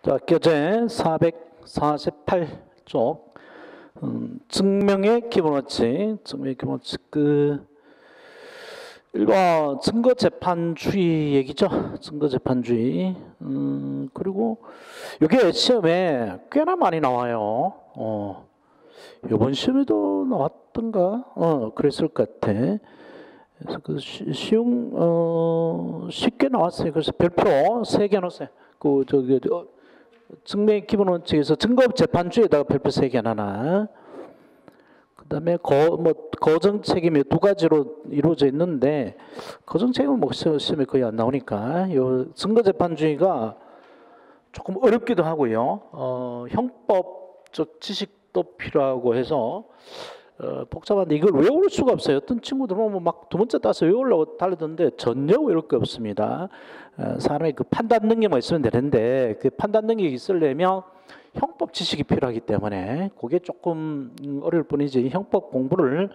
자, 교재 448쪽 증명의 기본 원칙, 증명의 기본 원칙 1번 증거재판주의 얘기죠. 증거재판주의. 그리고 이게 시험에 꽤나 많이 나와요. 이번 시험에도 나왔던가? 그랬을 것 같아. 그래서 쉽게 나왔어요. 그래서 별표 3개 넣었어요. 증명의 기본 원칙에서 증거재판주의에다가 별표 3개 하나. 그 다음에 거정 책임이 2가지로 이루어져 있는데, 거정 책임은 시험에 거의 안 나오니까, 요 증거재판주의가 조금 어렵기도 하고요. 형법적 지식도 필요하고 해서, 복잡한데 이걸 외울 수가 없어요. 어떤 친구들 보면 막 2번째 따서 외우려고 달리던데 전혀 외울 게 없습니다. 사람의 그 판단 능력만 있으면 되는데 그 판단 능력이 있으려면 형법 지식이 필요하기 때문에 그게 조금 어려울 뿐이지, 형법 공부를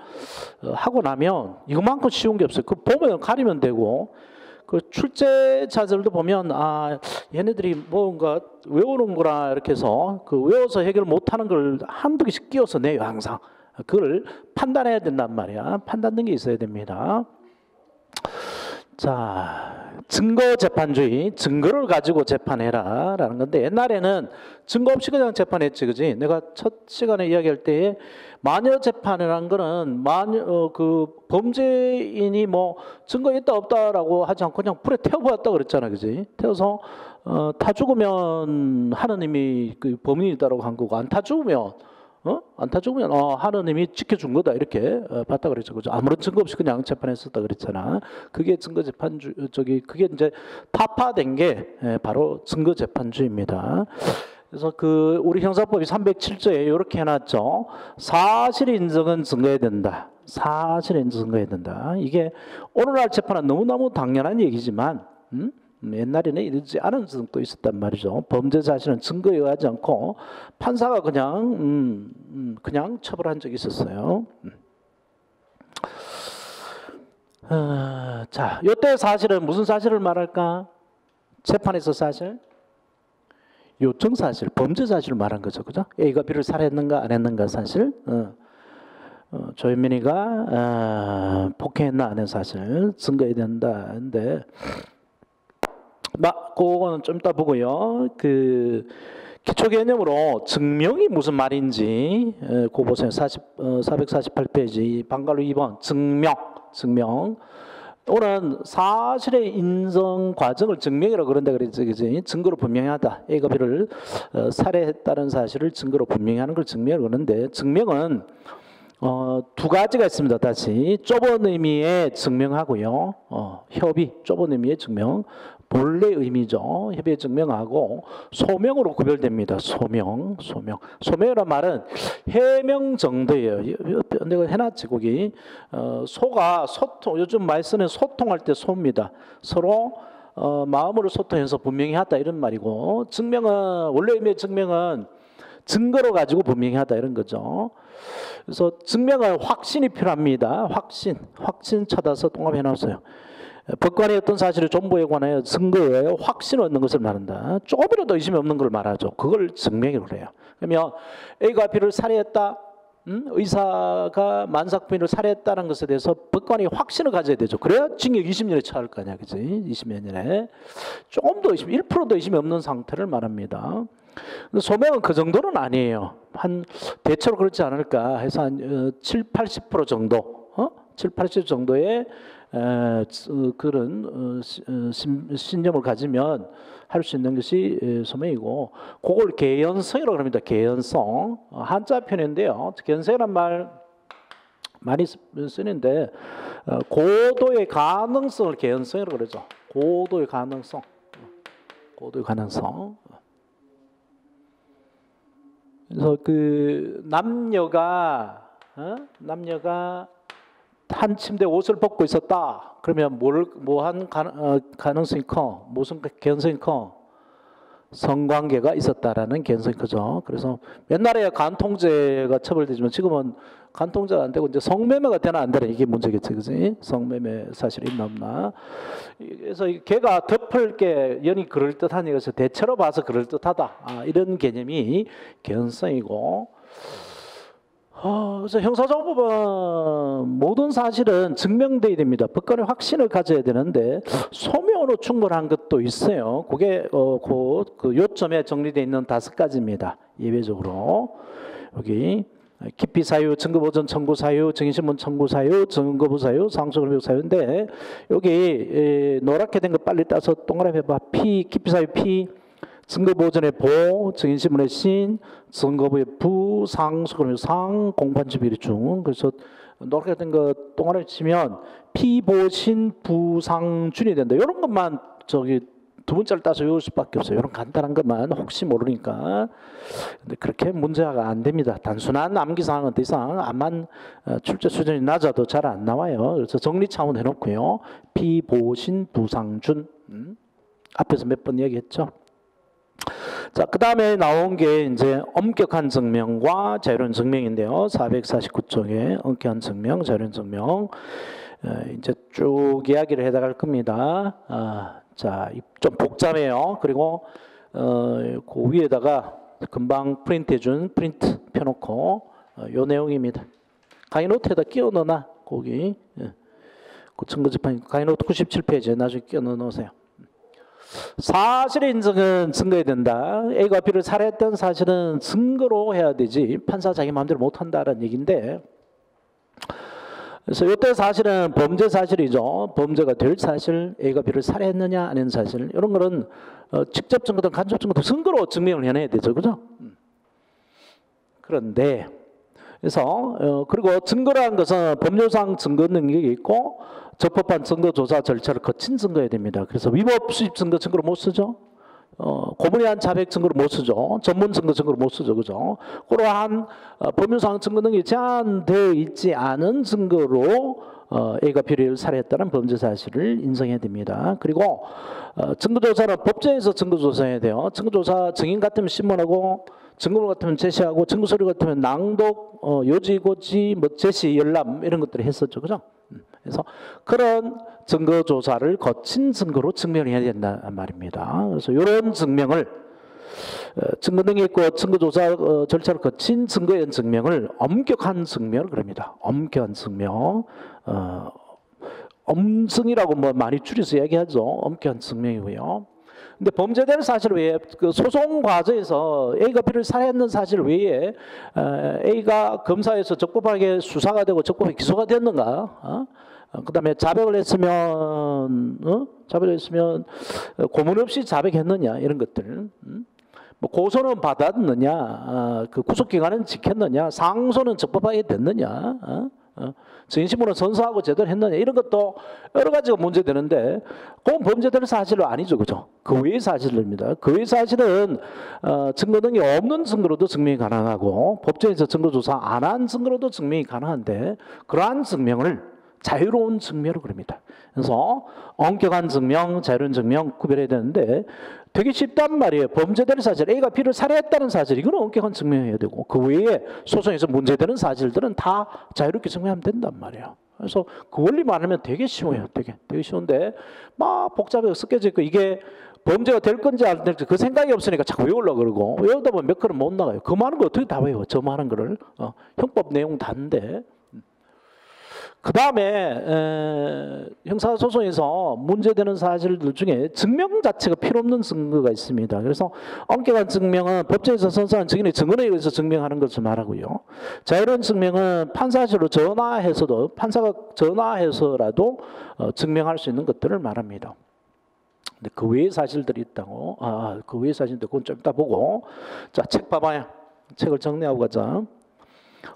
하고 나면 이것만큼 쉬운 게 없어요. 그 보면 가리면 되고, 그 출제자들도 보면 얘네들이 뭔가 외우는 거라 이렇게 해서 그 외워서 해결 못하는 걸 한두 개씩 끼워서 내요. 항상 그걸 판단해야 된단 말이야. 판단 능력이 있어야 됩니다. 자, 증거재판주의, 증거를 가지고 재판해라 라는 건데, 옛날에는 증거 없이 그냥 재판했지, 그지? 내가 첫 시간에 이야기할 때 마녀 재판이라는 거는 그 범죄인이 뭐 증거 있다 없다라고 하지 않고 그냥 불에 태워보았다 그랬잖아, 그지? 태워서 타 죽으면 하느님이 그 범인이다라고 한 거고, 안 타 죽으면 하느님이 지켜준 거다 이렇게 봤다 그랬죠, 그죠? 아무런 증거 없이 그냥 재판했었다 그랬잖아. 그게 그게 이제 타파된 게 바로 증거재판주의입니다. 그래서 우리 형사법이 307조에 이렇게 해놨죠. 사실 인정은 증거해야 된다. 사실 인정 증거해야 된다. 이게 오늘날 재판은 너무너무 당연한 얘기지만, 옛날에는 이러지 않은 적도 있었단 말이죠. 범죄 자신은 증거에 의하지 않고 판사가 그냥 처벌한 적이 있었어요. 자, 이때 사실은 무슨 사실을 말할까? 재판에서 사실, 요청 사실, 범죄 사실을 말한 거죠, 그죠? A가 B를 살해했는가 안 했는가 사실, 조현민이가 폭행했나 안 한 사실 증거해야 된다. 근데 그거는 좀 이따 보고요. 그 기초 개념으로 증명이 무슨 말인지 그거 보세요. 448페이지 방갈로 2번 증명. 오늘은 사실의 인정 과정을 증명이라고 그런다 그랬지, 그지? 증거로 분명하다. A가 B를 살해했다는 사실을 증거로 분명하는 걸 증명이라고 그러는데, 증명은 2가지가 있습니다. 다시 좁은 의미의 증명하고요, 협의, 좁은 의미의 증명, 본래 의미죠. 협의의 증명하고 소명으로 구별됩니다. 소명이란 말은 해명 정도예요. 내가 해놨지 거기. 소가 소통, 요즘 많이 쓰는 소통할 때 소입니다. 서로 마음으로 소통해서 분명히 하다 이런 말이고, 증명은 원래 의미의 증명은 증거로 가지고 분명히 하다 이런 거죠. 그래서 증명은 확신이 필요합니다. 확신 찾아서 동합해 놨어요. 법관의 어떤 사실의 존보에 관하여 증거에 확신을 얻는 것을 말한다. 조금이라도 의심이 없는 걸 말하죠. 그걸 증명이라고 해요. 그러면 A가 B를 살해했다, 의사가 만삭부인을 살해했다는 것에 대해서 법관이 확신을 가져야 되죠. 그래야 징역 20년에 처할 거 아니야, 그지? 20몇 년에. 조금 더 의심, 1%도 의심이 없는 상태를 말합니다. 소명은 그 정도는 아니에요. 대체로 그렇지 않을까 해서 한 7, 80% 정도, 7, 80% 정도의 그런 신념을 가지면 할 수 있는 것이 소명이고, 그걸 개연성이라고 합니다. 개연성, 한자 표현인데요. 개연성이란 말 많이 쓰는데, 고도의 가능성을 개연성이라고 그러죠. 고도의 가능성. 그래서 그 남녀가 한 침대 옷을 벗고 있었다. 그러면 뭐한 가능성이 커? 무슨 개연성이 커? 성관계가 있었다라는 개연성이 크죠. 그래서 옛날에 간통죄가 처벌되지만 지금은 간통죄가 안 되고 이제 성매매가 되나 안 되나 이게 문제겠지, 그지? 성매매 사실이 있나 없나. 그래서 걔가 덮을 게 연이 그럴 듯한 이것을 대체로 봐서 그럴 듯하다. 이런 개념이 개연성이고. 그래서 형사소송법은 모든 사실은 증명돼야 됩니다. 법관의 확신을 가져야 되는데 소명으로 충분한 것도 있어요. 그게 그 요점에 정리되어 있는 5가지입니다. 예외적으로 여기 기피 사유, 증거 보전 청구 사유, 증인신문 청구 사유, 증거부 사유, 상소금역 사유인데 여기 노랗게 된 거 빨리 따서 동그라미 해봐. P, 기피 사유 P. 증거보전의 보, 증인신문의 신, 증거부의 부, 상소금의 상, 공판집일의 중. 그래서 노랗게 된 거 동그라미 치면 피보신 부상준이 된다. 이런 것만 저기 두 문자를 따서 외울 수밖에 없어요. 이런 간단한 것만 혹시 모르니까. 근데 그렇게 문제가 안 됩니다. 단순한 암기 사항은 더 이상 암만 출제 수준이 낮아도 잘 안 나와요. 그래서 정리 차원 해놓고요. 피보신 부상준. 앞에서 몇 번 얘기했죠. 자, 그 다음에 나온 게 이제 엄격한 증명과 자유로운 증명인데요. 449쪽에 엄격한 증명, 자유로운 증명. 이제 쭉 이야기를 해나갈 겁니다. 자, 좀 복잡해요. 그리고 그 위에다가 금방 프린트해준 프린트 펴놓고 요 내용입니다. 강의 노트에다 끼워 넣어놔. 거기 그 증거집판 강의 노트 97페이지에 나중에 끼워 넣어놓으세요. 사실의 인정은 증거해야 된다. A가 B를 살해했던 사실은 증거로 해야 되지 판사 자기 마음대로 못한다라는 얘기인데, 그래서 이때 사실은 범죄 사실이죠. 범죄가 될 사실, A가 B를 살해했느냐 아닌 사실, 이런 거는 직접 증거든 간접 증거든 증거로 증명을 해내야 되죠, 그죠? 그런데 그래서 그리고 증거라는 것은 법률상 증거 능력이 있고 적법한 증거 조사 절차를 거친 증거해야 됩니다. 그래서 위법 수집 증거 증거로 못 쓰죠. 고문의한 자백 증거로 못 쓰죠. 전문 증거 증거로 못 쓰죠, 그죠? 그러한 법률상 증거 능력이 제한되어 있지 않은 증거로 A가 B를 살해했다는 범죄 사실을 인정해야 됩니다. 그리고 증거조사는 법정에서 증거조사해야 돼요. 증거조사 증인 같으면 신문하고 증거물 같으면 제시하고 증거서류 같으면 낭독, 요지고지, 뭐 제시, 열람 이런 것들을 했었죠, 그죠? 그래서 그런 증거조사를 거친 증거로 증명을 해야 된다는 말입니다. 그래서 이런 증명을 증거 능력 있고 증거조사 절차를 거친 증거의 증명을 엄격한 증명을 그럽니다. 엄격한 증명. 엄승이라고 뭐 많이 줄여서 얘기하죠. 엄격한 증명이고요. 근데 범죄될 사실 외에 그 소송 과정에서 A가 B를 살해했는 사실 외에 A가 검사에서 적법하게 수사가 되고 적법하게 기소가 됐는가? 그다음에 자백을 했으면 고문 없이 자백했느냐 이런 것들. 뭐 고소는 받았느냐, 그 구속 기간은 지켰느냐, 상소는 적법하게 됐느냐. 증인신문은 선서하고 제대로 했느냐 이런 것도 여러 가지가 문제되는데 그건 범죄될 사실은 아니죠, 그죠? 그 외의 사실입니다. 그 외의 사실은 증거 능력이 없는 증거로도 증명이 가능하고 법정에서 증거조사 안 한 증거로도 증명이 가능한데 그러한 증명을 자유로운 증명으로 그럽니다. 그래서 엄격한 증명, 자유로운 증명 구별해야 되는데 되게 쉽단 말이에요. 범죄될 사실, A가 B를 살해했다는 사실, 이거는 엄격한 증명해야 되고 그 외에 소송에서 문제되는 사실들은 다 자유롭게 증명하면 된단 말이에요. 그래서 그 원리만 하면 되게 쉬워요. 되게 쉬운데 막 복잡하게 섞여져 있고 이게 범죄가 될 건지 안 될지 그 생각이 없으니까 자꾸 외우려고 그러고 외우다 보면 몇 걸음 못 나가요. 그 많은 거 어떻게 다 외워? 저 많은 거를. 형법 내용 다인데. 그 다음에 형사소송에서 문제되는 사실들 중에 증명 자체가 필요 없는 증거가 있습니다. 그래서 엄격한 증명은 법정에서 선서한 증인의 증언에 의해서 증명하는 것을 말하고요. 자유로운 증명은 판사실로 전화해서도 판사가 전화해서라도 증명할 수 있는 것들을 말합니다. 근데 그 외의 사실들이 있다고. 그 외의 사실들 그건 좀 이따 보고. 자, 책 봐봐요. 책을 정리하고 가자.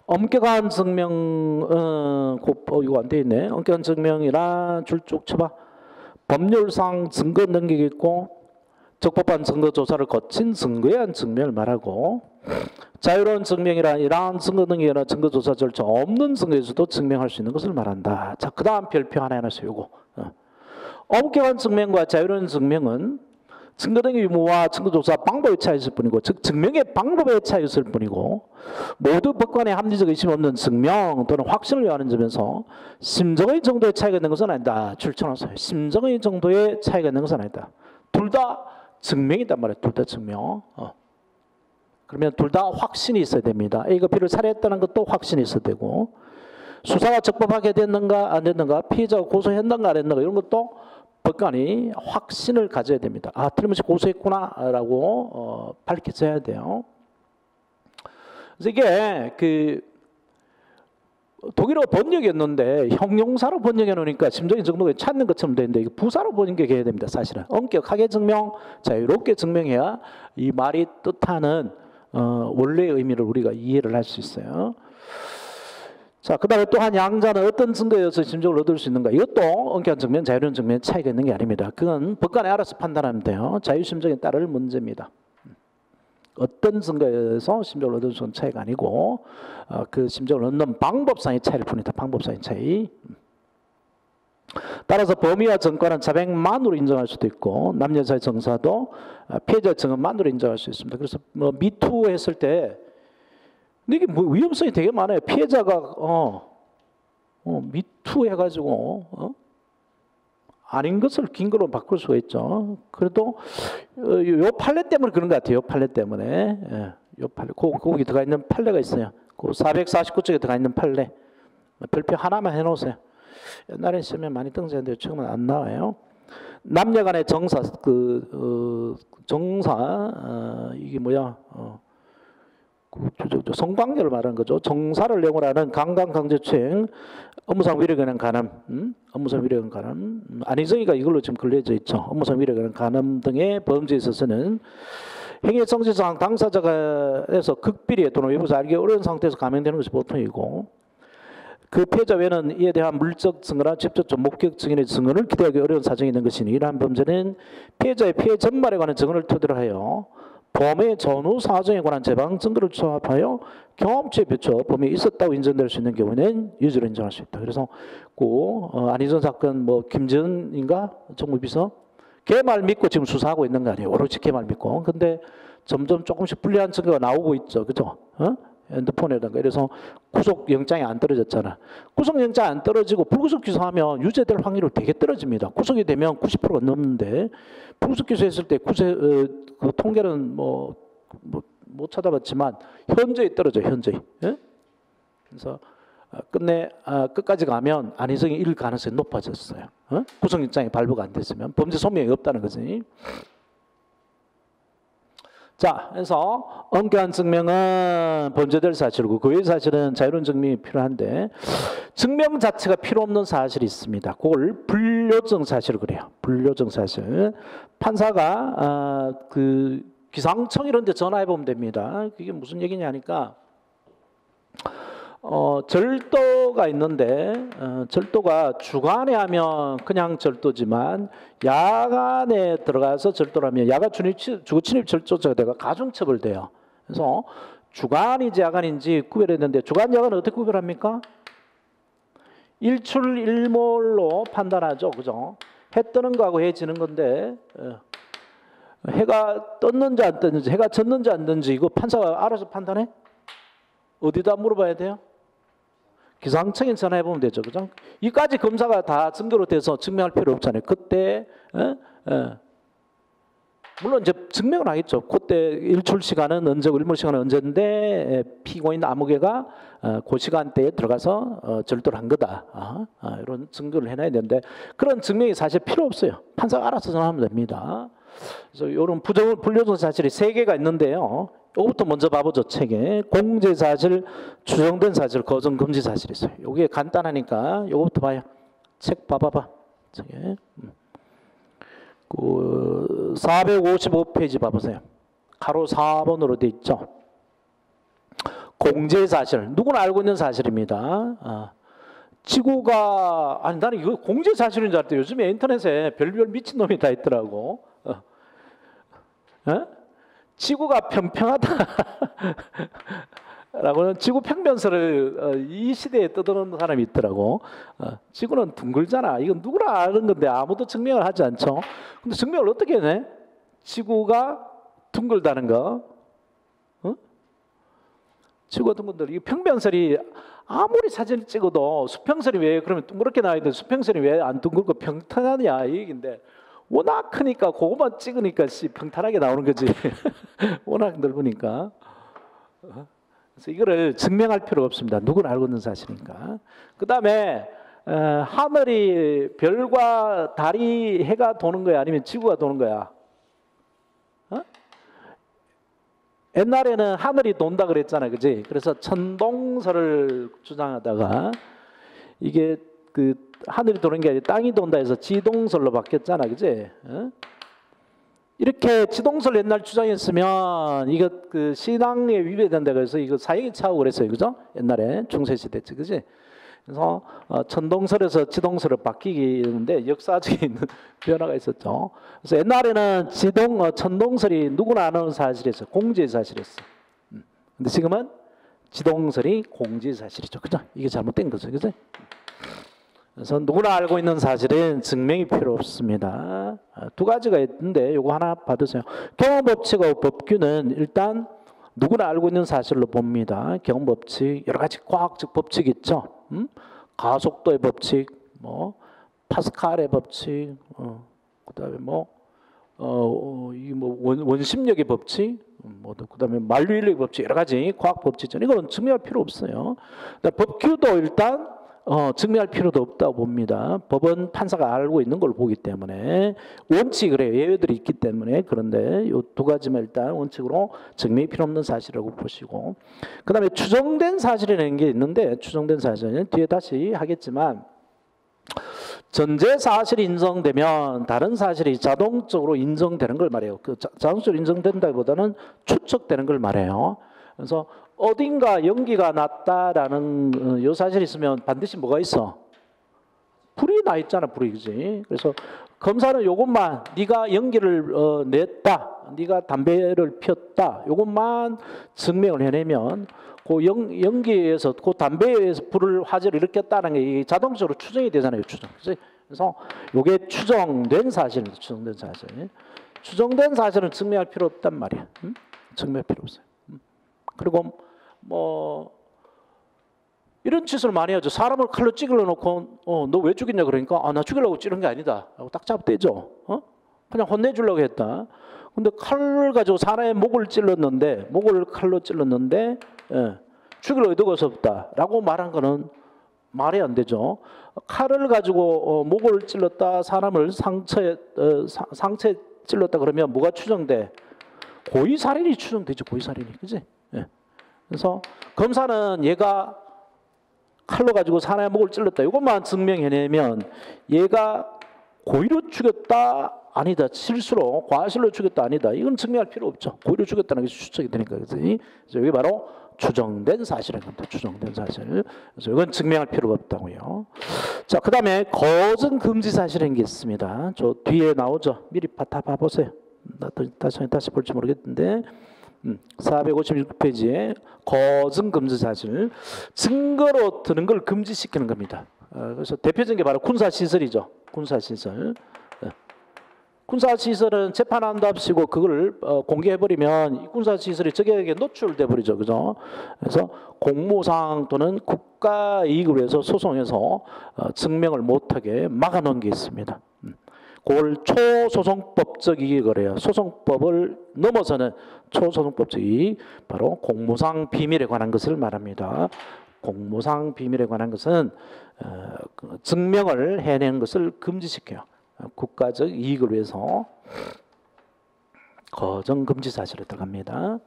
엄격한 증명, 이거 안 돼 있네. 엄격한 증명이란 줄 쭉 쳐봐. 법률상 증거 능력이 있고 적법한 증거 조사를 거친 증거에 의한 증명을 말하고, 자유로운 증명이란 이러한 증거 능력이나 증거 조사 절차 없는 증거에서도 증명할 수 있는 것을 말한다. 자, 그 다음 별표 하나 세우고. 엄격한 증명과 자유로운 증명은 증거 등의 유무와 증거 조사 방법의 차이였을 뿐이고, 즉 증명의 방법의 차이였을 뿐이고, 모두 법관의 합리적 의심 없는 증명 또는 확신을 요하는 점에서 심정의 정도의 차이가 있는 것은 아니다. 출처나서요. 심정의 정도의 차이가 있는 것은 아니다. 둘 다 증명이단 말이에요. 둘 다 증명. 그러면 둘 다 확신이 있어야 됩니다. A가 B를 살해했다는 것도 확신이 있어야 되고, 수사가 적법하게 됐는가 안 됐는가, 피해자가 고소했는가 안 했는가, 이런 것도 법관이 확신을 가져야 됩니다. 아, 틀림없이 고소했구나라고 밝혀져야 돼요. 그래서 이게 그 독일어 번역이었는데 형용사로 번역해 놓으니까 심정의 정도가 찾는 것처럼 되는데, 이게 부사로 번역해야 됩니다. 사실은 엄격하게 증명, 자유롭게 증명해야 이 말이 뜻하는 원래의 의미를 우리가 이해를 할 수 있어요. 자, 그 다음에 또한 양자는 어떤 증거에서 심정을 얻을 수 있는가? 이것도 엄격한 증명, 자유로운 증명의 차이가 있는 게 아닙니다. 그건 법관이 알아서 판단하면 돼요. 자유심정에 따를 문제입니다. 어떤 증거에서 심정을 얻을 수 있는 차이가 아니고, 그 심정을 얻는 방법상의 차이를 뿐이다. 방법상의 차이. 따라서 범위와 전과는 자백만으로 인정할 수도 있고, 남녀 사이 정사도 피해자 증언만으로 인정할 수 있습니다. 그래서 뭐 미투 했을 때, 근데 이게 뭐 위험성이 되게 많아요. 피해자가 미투 해가지고 아닌 것을 근거로 바꿀 수가 있죠. 그래도 요 판례 때문에 그런 것 같아요. 요 판례 때문에. 요 판례. 거기 들어가 있는 판례가 있어요. 그 449쪽에 들어가 있는 판례. 별표 하나만 해놓으세요. 옛날에 시험에 많이 등장했는데 지금은 안 나와요. 남녀간의 정사, 정사, 이게 뭐야? 성관계를 말하는 거죠. 정사를 내용으로 하는 강간강제추행, 업무상 위력에 관한 간음, 업무상 위력에 관한 간음, 안희정이가 이걸로 지금 걸려져 있죠. 업무상 위력에 관한 간음 등의 범죄에 있어서는 행위 성질상 당사자가에서 극비리 또는 외부에서 알기 어려운 상태에서 감행되는 것이 보통이고, 그 피해자 외에는 이에 대한 물적 증거나 직접적 목격 증인의 증언을 기대하기 어려운 사정이 있는 것이니, 이러한 범죄는 피해자의 피해 전말에 관한 증언을 토대로 하여 범의 전후 사정에 관한 제방 증거를 조합하여 경험치에 비춰 범이 있었다고 인정될 수 있는 경우에는 유죄로 인정할 수 있다. 그래서 안희정 사건 뭐 김전인가 정무비서 걔 말 믿고 지금 수사하고 있는 거 아니에요. 오로지 걔 말 믿고. 근데 점점 조금씩 불리한 증거가 나오고 있죠. 그죠? 핸드폰에다가. 그래서 구속영장이 안 떨어졌잖아. 구속영장이 안 떨어지고 불구속 기소하면 유죄될 확률이 되게 떨어집니다. 구속이 되면 90%가 넘는데, 불구속 기소했을 때 그 통계는 못 찾아봤지만 현저히 떨어져요. 현저히. 예? 그래서 끝까지 가면 안희정이 이길 가능성이 높아졌어요. 구속영장이 발부가 안 됐으면 범죄 소명이 없다는 거지. 자, 그래서 엄격한 증명은 범죄될 사실이고, 그 외의 사실은 자유로운 증명이 필요한데, 증명 자체가 필요 없는 사실이 있습니다. 그걸 불요정 사실을 그래요. 불요정 사실. 판사가 그 기상청 이런 데 전화해 보면 됩니다. 그게 무슨 얘기냐니까, 절도가 있는데, 절도가 주간에 하면 그냥 절도지만 야간에 들어가서 절도를 하면 야간 주거침입 절도죄가 되고 가중처벌돼요. 그래서 주간인지 야간인지 구별해야 되는데, 주간 야간은 어떻게 구별합니까? 일출일몰로 판단하죠. 그죠? 해 뜨는 거하고 해 지는 건데, 해가 떴는지 안 떴는지, 해가 졌는지 안 졌는지 이거 판사가 알아서 판단해? 어디다 물어봐야 돼요? 기상청에 전화해 보면 되죠. 그죠? 이까지 검사가 다 증거로 돼서 증명할 필요 없잖아요. 그때 물론 이제 증명을 하겠죠. 그때 일출 시간은 언제고 일몰 시간은 언제인데 피고인 아무개가 그 시간대에 들어가서 절도를 한 거다. 이런 증거를 해놔야 되는데, 그런 증명이 사실 필요 없어요. 판사가 알아서 전화하면 됩니다. 그래서 이런 불요정 사실이 3개가 있는데요. 이거부터 먼저 봐보죠. 책에 공제 사실, 추정된 사실, 거정 금지 사실이 있어요. 이게 간단하니까 이거부터 봐요. 책 봐봐봐. 책에 455페이지 봐보세요. 가로 4번으로 돼 있죠. 공제 사실, 누구나 알고 있는 사실입니다. 지구가, 아니 나는 이거 공제 사실인 줄 알았대. 요즘에 인터넷에 별별 미친놈이 다 있더라고. 지구가 평평하다 라고는 지구 평면설을 이 시대에 떠드는 사람이 있더라고. 지구는 둥글잖아. 이건 누구나 아는 건데 아무도 증명을 하지 않죠. 근데 증명을 어떻게 해? 지구가 둥글다는 거. 어? 지구가 둥글다. 이 평면설이 아무리 사진을 찍어도 수평선이 왜 그러면 둥그렇게 나와 있는데 수평선이 왜 안 둥글고 평탄하냐 이 얘기인데 워낙 크니까 그것만 찍으니까 평탄하게 나오는 거지. 워낙 넓으니까. 그래서 이거를 증명할 필요가 없습니다. 누구나 알고 있는 사실이니까. 그 다음에 하늘이 별과 달이 해가 도는 거야 아니면 지구가 도는 거야? 어? 옛날에는 하늘이 돈다 그랬잖아요, 그지? 그래서 천동설을 주장하다가 이게 그 하늘이 도는 게 아니라 땅이 돈다 해서 지동설로 바뀌었잖아, 그지? 어? 이렇게 지동설 옛날 주장했으면 이거 그 신앙에 위배된다 그래서 이거 사형이 차고 그랬어요, 그죠? 옛날에 중세 시대 때, 그지? 그래서 천동설에서 지동설로 바뀌는데 역사적인 변화가 있었죠. 그래서 옛날에는 천동설이 누구나 아는 사실이었어요. 공지의 사실이었어요. 근데 지금은 지동설이 공지의 사실이죠. 그죠? 이게 잘못된 거죠. 그죠? 그래서 누구나 알고 있는 사실은 증명이 필요 없습니다. 두 가지가 있는데 요거 하나 받으세요. 경험법칙과 법규는 일단 누구나 알고 있는 사실로 봅니다. 경험법칙 여러 가지 과학적 법칙이 있죠. 가속도의 법칙, 뭐 파스칼의 법칙, 그다음에 원심력의 법칙, 그다음에 만류인력의 법칙 여러 가지 과학 법칙 이거는 증명할 필요 없어요. 법규도 일단 증명할 필요도 없다고 봅니다. 법은 판사가 알고 있는 걸 보기 때문에 원칙 그래요. 예외들이 있기 때문에 그런데 이 두 가지만 일단 원칙으로 증명이 필요 없는 사실이라고 보시고 그 다음에 추정된 사실이라는 게 있는데 추정된 사실은 뒤에 다시 하겠지만 전제 사실이 인정되면 다른 사실이 자동적으로 인정되는 걸 말해요. 그 자동적으로 인정된다기보다는 추측되는 걸 말해요. 그래서 어딘가 연기가 났다라는 요 사실이 있으면 반드시 뭐가 있어? 불이 나 있잖아, 불이, 그지? 그래서 검사는 요것만 네가 연기를 냈다, 네가 담배를 피웠다, 요것만 증명을 해내면 그 연기에서 그 담배에 의해서 불을 화재를 일으켰다는 게 자동적으로 추정이 되잖아요, 추정. 그래서 요게 추정된 사실입니다, 추정된 사실. 추정된 사실은 증명할 필요 없단 말이야. 증명할 필요 없어요. 그리고 이런 짓을 많이 하죠. 사람을 칼로 찌르려 놓고 너 왜 죽였냐 그러니까 나 죽이려고 찌른 게 아니다 라고 딱 잡대죠. 그냥 혼내주려고 했다. 근데 칼을 가지고 사람의 목을 칼로 찔렀는데 죽일 의도가 없었다 라고 말한 거는 말이 안 되죠. 칼을 가지고 목을 찔렀다, 사람을 상처에 찔렀다 그러면 뭐가 추정돼? 고의살인이 추정되죠. 고의살인이, 그지? 그래서 검사는 얘가 칼로 가지고 사람의 목을 찔렀다 이것만 증명해내면 얘가 고의로 죽였다 아니다, 실수로 과실로 죽였다 아니다, 이건 증명할 필요 없죠. 고의로 죽였다는 게 추측이 되니까. 그래서 이게 바로 추정된 사실인 겁니다. 추정된 사실. 그래서 이건 증명할 필요가 없다고요. 자, 그 다음에 거증 금지 사실인 게 있습니다. 저 뒤에 나오죠. 미리 다 봐보세요. 다시 볼지 모르겠는데 456페이지에 거증 금지 사실, 증거로 드는 걸 금지시키는 겁니다. 그래서 대표적인 게 바로 군사시설이죠. 군사시설. 군사시설은 재판한답시고 그걸 공개해버리면 이 군사시설이 적에게 노출돼 버리죠, 그죠? 그래서 공무상 또는 국가 이익을 위해서 소송해서 증명을 못하게 막아놓은 게 있습니다. 그걸 초소송법적 이익을 해요. 소송법을 넘어서는 초소송법적 이익, 바로 공무상 비밀에 관한 것을 말합니다. 공무상 비밀에 관한 것은 증명을 해내는 것을 금지시켜요. 국가적 이익을 위해서 거정 금지 사실에 들어갑니다.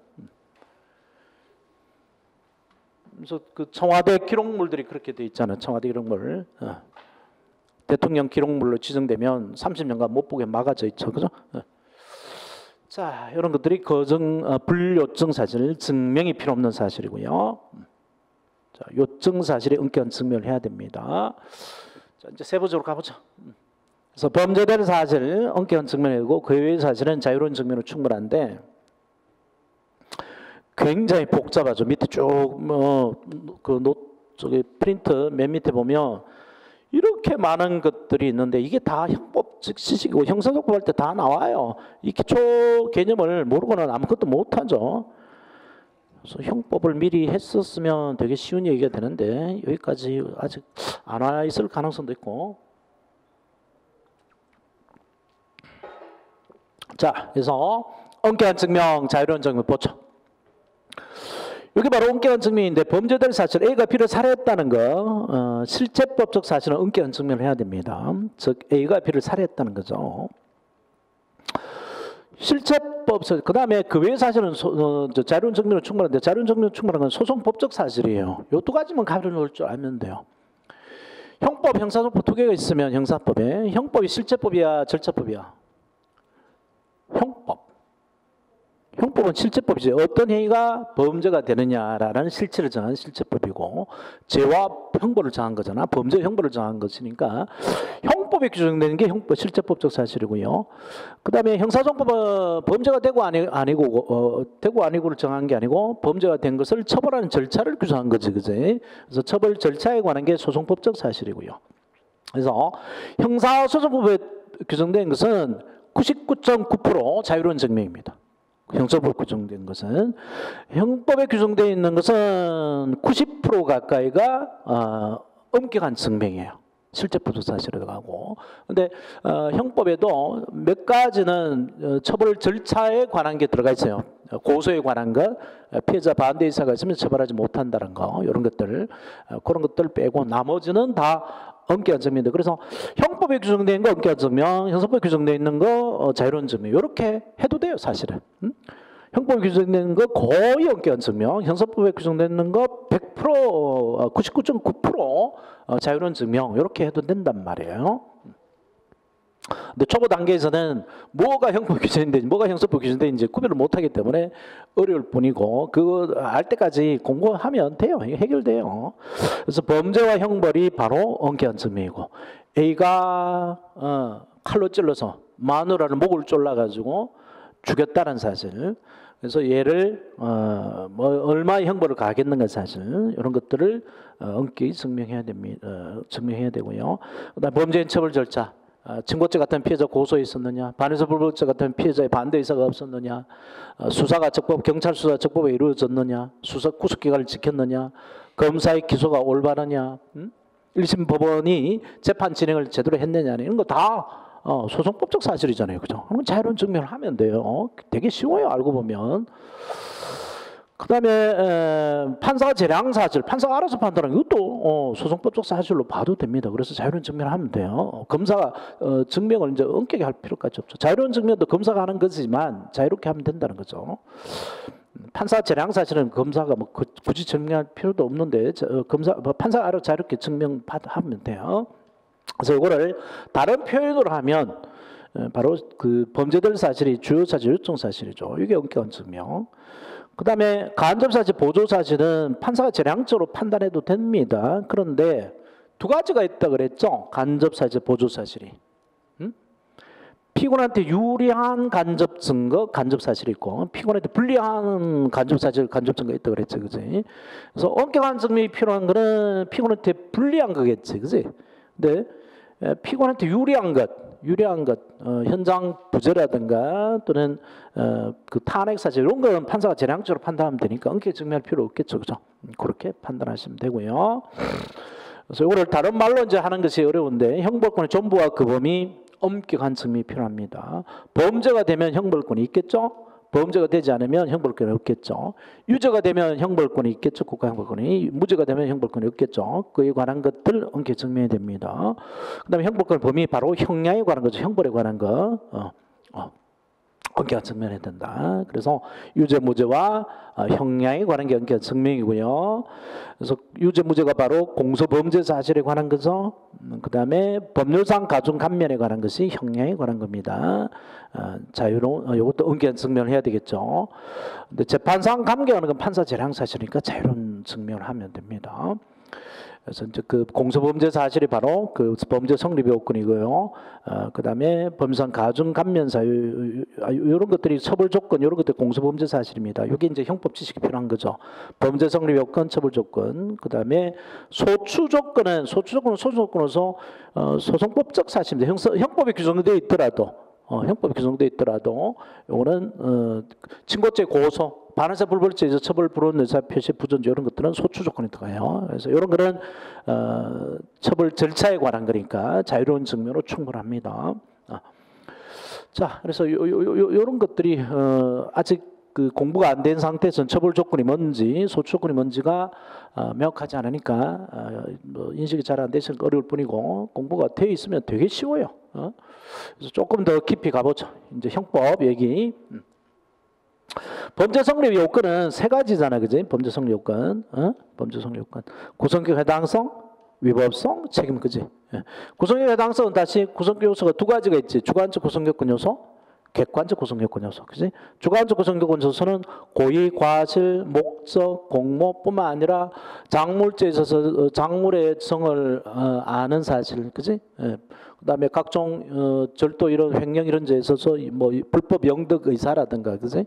그래서 그 청와대 기록물들이 그렇게 돼 있잖아요. 청와대 기록물. 대통령 기록물로 지정되면 30년간 못 보게 막아져 있죠. 그죠? 자, 이런 것들이 불요증 사실, 증명이 필요 없는 사실이고요. 자, 요증 사실에 엄격한 증명을 해야 됩니다. 자, 이제 세부적으로 가보죠. 그래서 범죄된 사실, 엄격한 증명이고 그 외의 사실은 자유로운 증명으로 충분한데 굉장히 복잡하죠. 밑에 쭉 저기 프린트 맨 밑에 보면 이렇게 많은 것들이 있는데 이게 다 형법적 지식이고 형사적법 할 때 다 나와요. 이 기초 개념을 모르고는 아무것도 못하죠. 그래서 형법을 미리 했었으면 되게 쉬운 얘기가 되는데 여기까지 아직 안 와 있을 가능성도 있고. 자, 그래서 엄격한 증명, 자유로운 증명 보죠. 여기 바로 엄격한 증명인데 범죄될 사실 A가 B를 살해했다는 거, 실제법적 사실은 엄격한 증명을 해야 됩니다. 즉 A가 B를 살해했다는 거죠. 실제법적, 그 다음에 그 외의 사실은 자유로운 증명으로 충분한데 자유로운 증명으로 충분한 건 소송법적 사실이에요. 이 두 가지만 가려놓을 줄 알면 돼요. 형법, 형사소법 두 개가 있으면 형사법에 형법이 실제법이야, 절차법이야? 형법. 형법은 실제법이지. 어떤 행위가 범죄가 되느냐라는 실체를 정한 실제법이고 죄와 형벌을 정한 거잖아. 범죄 형벌을 정한 것이니까 형법에 규정되는 게 형법 실제법적 사실이고요. 그 다음에 형사소송법은 범죄가 되고 아니고 되고 아니고를 정한 게 아니고 범죄가 된 것을 처벌하는 절차를 규정한 거지, 그지? 그래서 처벌 절차에 관한 게 소송법적 사실이고요. 그래서 형사소송법에 규정된 것은 99.9% 자유로운 증명입니다. 형사법 규정된 것은 형법에 규정되어 있는 것은 90% 가까이가 엄격한 증명이에요. 실제법적 사실에 들어가고. 근데 형법에도 몇 가지는 처벌 절차에 관한 게 들어가 있어요. 고소에 관한 것, 피해자 반대 의사가 있으면 처벌하지 못한다는 거, 이런 것들, 그런 것들 빼고 나머지는 다 엄격한 증명인데, 그래서 형법에 규정된 거 엄격한 증명, 형사법에 규정되어 있는 거 자유로운 증명, 이렇게 해도 돼요, 사실은. 형법에 규정되는 거 거의 엄격한 증명, 형사법에 규정되는 거 100%, 99.9% 자유로운 증명, 이렇게 해도 된단 말이에요. 근데 초보 단계에서는 뭐가 형법 규정인지 뭐가 형사법 규정인지 구별을 못하기 때문에 어려울 뿐이고, 그거 알 때까지 공부하면 돼요. 해결돼요. 그래서 범죄와 형벌이 바로 엄격한 증명이고, A가 칼로 찔러서 마누라를 목을 졸라가지고 죽였다는 사실, 그래서 얘를 뭐 얼마의 형벌을 가하겠는가 사실, 이런 것들을 엄격히 증명해야 됩니다. 증명해야 되고요. 그다음 범죄인 처벌 절차. 증거죄 같은 피해자 고소에 있었느냐, 반의사 불법죄 같은 피해자의 반대 의사가 없었느냐, 수사가 적법, 경찰 수사 적법에 이루어졌느냐, 수사 구속 기간을 지켰느냐, 검사의 기소가 올바르냐, 1심 법원이 재판 진행을 제대로 했느냐, 이런 거 다 소송법적 사실이잖아요, 그죠? 그럼 자유로운 증명을 하면 돼요. 되게 쉬워요, 알고 보면. 그 다음에 판사가 재량 사실, 판사가 알아서 판단하는 이것도 소송법적 사실로 봐도 됩니다. 그래서 자유로운 증명을 하면 돼요. 검사가 증명을 이제 엄격히 할 필요까지 없죠. 자유로운 증명도 검사가 하는 거지만 자유롭게 하면 된다는 거죠. 판사 재량 사실은 검사가 뭐 굳이 증명할 필요도 없는데 판사가 알아서 자유롭게 증명하면 돼요. 그래서 이거를 다른 표현으로 하면 바로 그 범죄될 사실이 주요 사실, 요청 사실이죠. 이게 엄격한 증명. 그 다음에 간접사실, 보조사실은 판사가 재량적으로 판단해도 됩니다. 그런데 두 가지가 있다 그랬죠. 간접사실, 보조사실이. 피고한테 유리한 간접 증거, 간접사실이 있고, 피고한테 불리한 간접사실, 간접증거가 있다 그랬죠, 그지? 그래서 엄격한 증명이 필요한 거는 피고한테 불리한 거겠지, 그지? 근데 피고한테 유리한 것, 현장 부재라든가 또는 그 탄핵 사실 이런 거는 판사가 재량적으로 판단하면 되니까 엄격히 증명할 필요 없겠죠, 그죠? 그렇게 판단하시면 되고요. 그래서 이거를 다른 말로 이제 하는 것이 어려운데, 형벌권의 전부와 그 범위 엄격한 증명이 필요합니다. 범죄가 되면 형벌권이 있겠죠? 범죄가 되지 않으면 형벌권이 없겠죠. 유죄가 되면 형벌권이 있겠죠. 국가 형벌권이. 무죄가 되면 형벌권이 없겠죠. 그에 관한 것들 엄격히 증명해야 됩니다. 그 다음에 형벌권 범위 바로 형량에 관한 거죠. 형벌에 관한 거 엄격한 증명해야 된다. 그래서 유죄 무죄와 형량에 관한 게 엄격한 증명이고요. 그래서 유죄 무죄가 바로 공소범죄 사실에 관한 거죠. 그 다음에 법률상 가중 감면에 관한 것이 형량에 관한 겁니다. 자유로운 이것도 엄격한 증명을 해야 되겠죠. 근데 재판상 감경하는 건 판사 재량 사실이니까 자유로운 증명을 하면 됩니다. 그래서 이제 그 공소범죄 사실이 바로 그 범죄 성립 요건이고요. 그다음에 범상 가중 감면 사유 이런 것들이 처벌 조건 이런 것들 공소범죄 사실입니다. 이게 이제 형법 지식이 필요한 거죠. 범죄 성립 요건, 처벌 조건. 그다음에 소추 조건은 소추조건으로서 소송법적 사실입니다. 형법에 규정되어 있더라도 형법에 규정되어 있더라도 요거는 친고죄 고소 반환사 불벌죄에서 처벌 불원 의사 표시 부존재 이런 것들은 소추 조건이 들어가요. 그래서 이런 거는 처벌 절차에 관한 거니까 자유로운 증명으로 충분합니다. 자, 그래서 이런 것들이 아직 그 공부가 안 된 상태에서는 처벌 조건이 뭔지 소추 조건이 뭔지가 명확하지 않으니까 뭐 인식이 잘 안 돼서 어려울 뿐이고 공부가 되어 있으면 되게 쉬워요. 그래서 조금 더 깊이 가보죠. 이제 형법 얘기. 범죄 성립 요건은 세 가지잖아, 그지? 범죄 성립 요건, 범죄 성립 요건, 구성격 해당성, 위법성, 책임, 그지? 구성격 해당성은 다시 구성격 요소가 두 가지가 있지. 주관적 구성요건 요소, 객관적 구성요건 요소, 그지? 주관적 구성요건 요소는 고의, 과실, 목적, 공모뿐만 아니라 작물죄에 있어서 작물의 성을 아는 사실, 그지? 그다음에 각종 절도 이런 횡령 이런 죄에 있어서 뭐 불법 영득 의사라든가, 그지?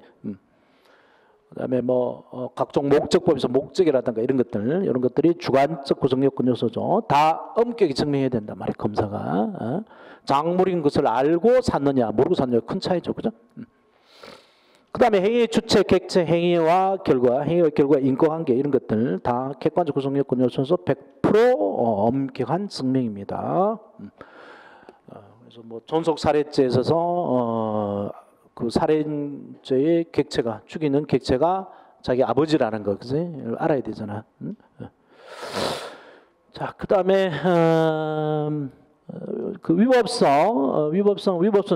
그다음에 뭐 각종 목적법에서 목적이라든가 이런 것들 이런 것들이 주관적 구성요건 요소죠. 다 엄격히 증명해야 된단 말이에요. 검사가 작물인 것을 알고 샀느냐 모르고 샀느냐 큰 차이죠, 그죠? 그다음에 행위의 주체, 객체, 행위와 결과 인과관계 이런 것들 다 객관적 구성요건 요소에서 100% 엄격한 증명입니다. 그래서 뭐 존속 살해죄에 있어서 그 살인죄의 객체가 죽이는 객체가 자기 아버지라는 거, 그지? 알아야 되잖아. 자, 그다음에 그 위법성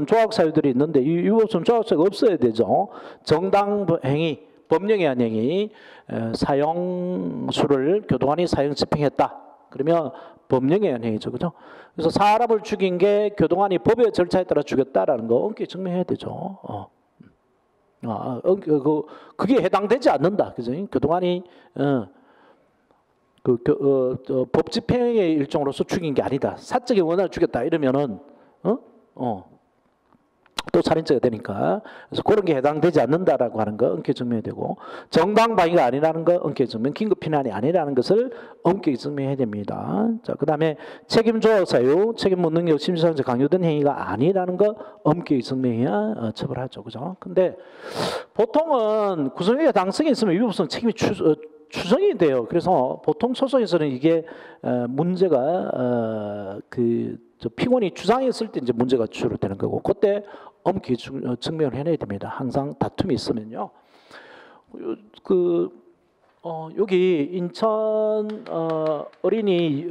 조학 사유들이 있는데 이 위법성 조학 사유가 없어야 되죠. 정당 행위, 법령에 의한 행위, 사형수를 교도관이 사형 집행했다. 그러면 법령에 의한 행위죠, 그죠? 그래서 사람을 죽인 게 교도관이 법의 절차에 따라 죽였다라는 거 엄격히 증명해야 되죠. 그게 해당되지 않는다, 그죠? 교도관이 법 집행의 일종으로서 죽인 게 아니다. 사적인 원한을 죽였다 이러면은 또 살인죄가 되니까 그래서 그런 게 해당되지 않는다라고 하는 거 엄격히 증명해야 되고 정당 방위가 아니라는 거 엄격히 증명, 긴급 피난이 아니라는 것을 엄격히 증명해야 됩니다. 자, 그다음에 책임 조학 사유, 책임 못 능력, 심리상처 강요된 행위가 아니라는 거 엄격히 증명해야 처벌하죠, 그죠? 근데 보통은 구성력이 당성이 있으면 위법성 책임이 추정이 돼요. 그래서 보통 소송에서는 이게 문제가 피고인이 주장했을 때 이제 문제가 주로 되는 거고 그때 엄격히 증명을 해내야 됩니다. 항상 다툼이 있으면요. 여기 인천 어린이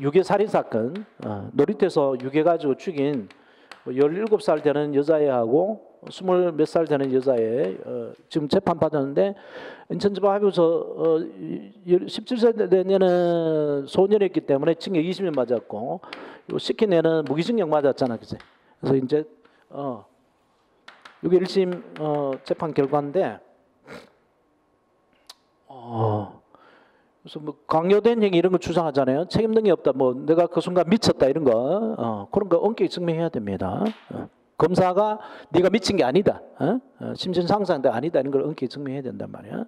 유괴 살인 사건 놀이터에서 유괴 가지고 죽인 17살 되는 여자애하고 20 몇 살 되는 여자애 지금 재판 받았는데 인천지방합의소 17세 되면은 소년이었기 때문에 징역 20년 맞았고 시킨 애는 무기징역 맞았잖아, 그치? 그래서 이제 이게 1심 재판 결과인데 그래서 뭐 강요된 행위 이런 거 주장하잖아요. 책임 능력이 없다, 뭐 내가 그 순간 미쳤다 이런 거 그런 거 엄격히 증명해야 됩니다. 검사가 네가 미친 게 아니다, 심신상상도 아니다 이런 걸 엄격히 증명해야 된단 말이야.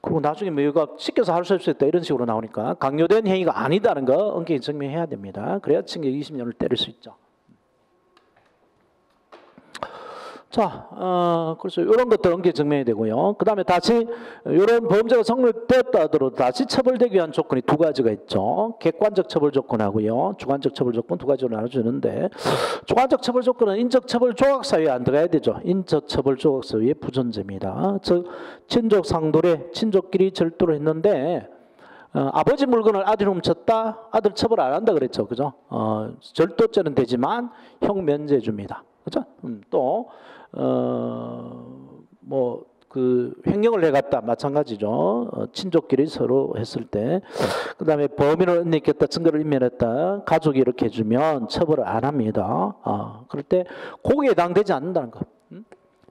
그리고 나중에 뭐 이거 시켜서 할 수 없었다 이런 식으로 나오니까 강요된 행위가 아니다는 거 엄격히 증명해야 됩니다. 그래야 징역 20년을 때릴 수 있죠. 자, 그래서 이런 것들 엄격히 증명해야 되고요. 그 다음에 다시 이런 범죄가 성립되었다 하더라도 다시 처벌되기 위한 조건이 두 가지가 있죠. 객관적 처벌 조건하고요, 주관적 처벌 조건 두 가지로 나눠주는데 주관적 처벌 조건은 인적 처벌 조각 사유에 안 들어가야 되죠. 인적 처벌 조각 사유의 부존재입니다. 즉 친족 상돌에 친족끼리 절도를 했는데 아버지 물건을 아들이 훔쳤다, 아들 처벌 안 한다 그랬죠, 그죠? 절도죄는 되지만 형 면제해 줍니다, 그죠? 또 뭐 그 횡령을 해갔다 마찬가지죠. 친족끼리 서로 했을 때, 그 다음에 범인을 은닉했다, 증거를 인멸했다, 가족이 이렇게 해주면 처벌을 안 합니다. 그럴 때 그거에 해당되지 않는다는 거.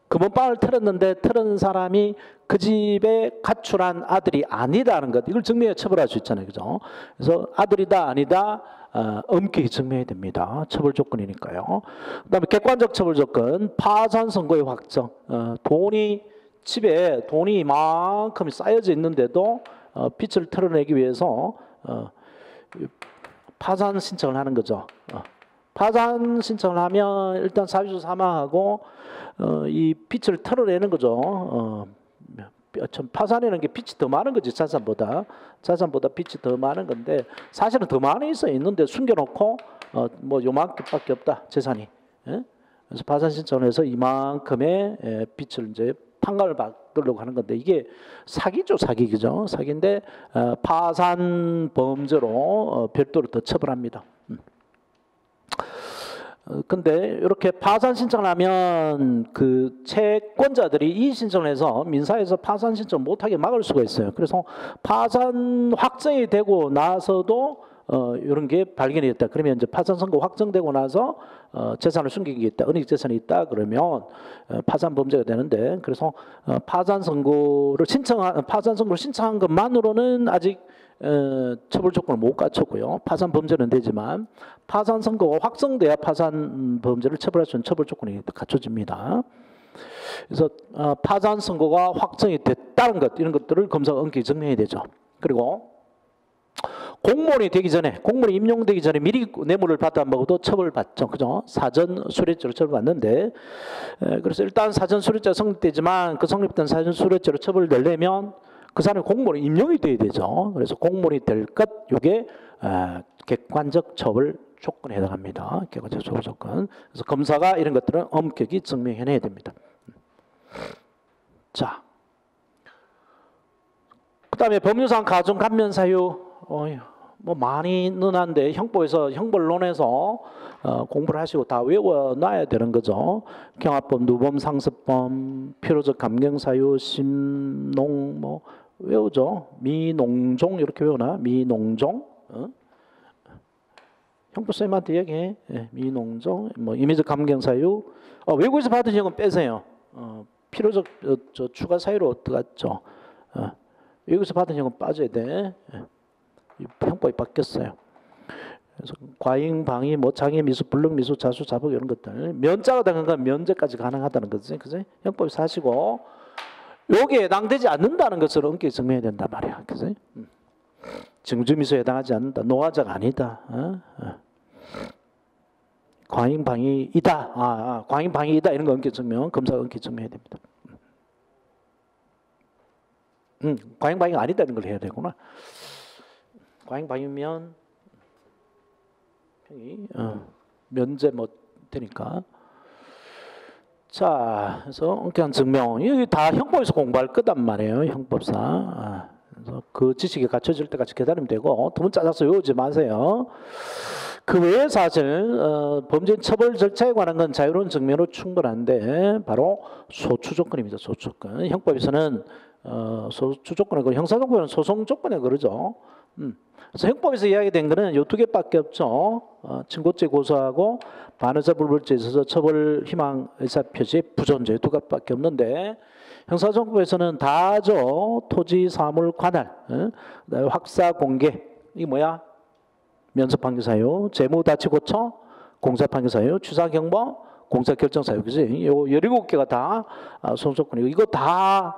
금은방을 틀었는데 틀은 사람이 그 집에 가출한 아들이 아니다는 것, 이걸 증명해 처벌할 수 있잖아요, 그죠? 그래서 아들이다 아니다 엄격히 증명해야 됩니다. 처벌 조건이니까요. 그다음에 객관적 처벌 조건, 파산 선고의 확정. 집에 돈이 이만큼 쌓여져 있는데도 빚을 털어내기 위해서 파산 신청을 하는 거죠. 파산 신청을 하면 일단 사유주 사망하고 이 빚을 털어내는 거죠. 파산이라는 게 빚이 더 많은 거지, 자산보다 빚이 더 많은 건데 사실은 더 많이 있는데 숨겨놓고 뭐 요만큼밖에 없다, 재산이. 예? 그래서 파산 신청을 해서 이만큼의 빚을 이제 판가를 받으려고 하는 건데 이게 사기죠, 사기. 그죠? 사기인데 파산 범죄로 별도로 더 처벌합니다. 근데 이렇게 파산 신청을 하면 그 채권자들이 이의 신청을 해서 민사에서 파산 신청 못하게 막을 수가 있어요. 그래서 파산 확정이 되고 나서도 이런 게 발견이 됐다. 그러면 이제 파산 선고 확정되고 나서 재산을 숨긴 게 있다, 은닉 재산이 있다 그러면 파산 범죄가 되는데, 그래서 파산 선고를 신청한 것만으로는 아직 처벌 조건을 못 갖췄고요. 파산 범죄는 되지만 파산 선고가 확정돼야 파산 범죄를 처벌할 수 있는 처벌 조건이 갖춰집니다. 그래서 파산 선고가 확정이 됐다는 것, 이런 것들을 검사가 엄격히 증명해야 되죠. 그리고 공무원이 되기 전에, 공무원이 임용되기 전에 미리 뇌물을 받아 먹어도 처벌받죠. 그죠? 사전 수뢰죄로 처벌받는데, 그래서 일단 사전 수뢰죄가 성립되지만 그 성립된 사전 수뢰죄로 처벌되려면 그 사람이 공무원이 임용이 돼야 되죠. 그래서 공무원이 될 것, 이게 객관적 처벌 조건에 해당합니다. 객관적 처벌 조건. 그래서 검사가 이런 것들은 엄격히 증명해내야 됩니다. 자, 그 다음에 법률상 가중 감면 사유, 뭐 많이는 한데 형법에서 형벌론에서 공부를 하시고 다 외워놔야 되는 거죠. 경합법, 누범, 상습범, 필요적 감경 사유, 심농 뭐 외우죠. 미농종 이렇게 외우나? 미농종. 형법 선생님한테 얘기해. 미농종, 뭐 임의적 감경 사유. 외국에서 받은 형은 빼세요. 필요적 추가 사유로 들어갔죠. 외국에서 받은 형은 빠져야 돼. 형법이 바뀌었어요. 그래서 과잉, 방위, 뭐 장애, 미수, 불능, 미수, 자수, 자복 이런 것들 면자가 되는 건 면제까지 가능하다는 거지, 그지? 형법이 사시고 여기에 해당되지 않는다는 것을 엄격히 증명해야 된단 말이야, 그지? 증주미수에 해당하지 않는다, 노화자가 아니다, 과잉, 방위이다, 과잉, 방위이다 이런 거 엄격히 증명, 검사가 엄격히 증명해야 됩니다. 과잉, 방위가 아니다 이런 걸 해야 되구나. 과잉 방위면 면제 뭐 되니까. 자, 그래서 엄격한 증명, 이게 다 형법에서 공부할 거단 말이에요, 형법사. 그래서 그 지식이 갖춰질 때까지 기다리면 되고 너무 짜증서 외우지 마세요. 그 외에 사실 범죄 처벌 절차에 관한 건 자유로운 증명으로 충분한데 바로 소추 조건입니다. 소추 조건. 형법에서는 소추 조건이고 형사조건은 소송 조건에 그러죠. 그래서 형법에서 이야기된 거는 요 두 개밖에 없죠. 친고죄 고소하고 반의사 불벌죄에 있어서 처벌 희망 의사 표시 부존죄 두 개밖에 없는데 형사정법에서는 다죠. 토지 사물 관할, 그다음에 확사 공개, 이게 뭐야? 면접 판결 사유, 재무 다치 고처, 공사 판결 사유, 추사 경보, 공사 결정 사유, 그지? 요 17개가 다 소송 조건이고 이거 다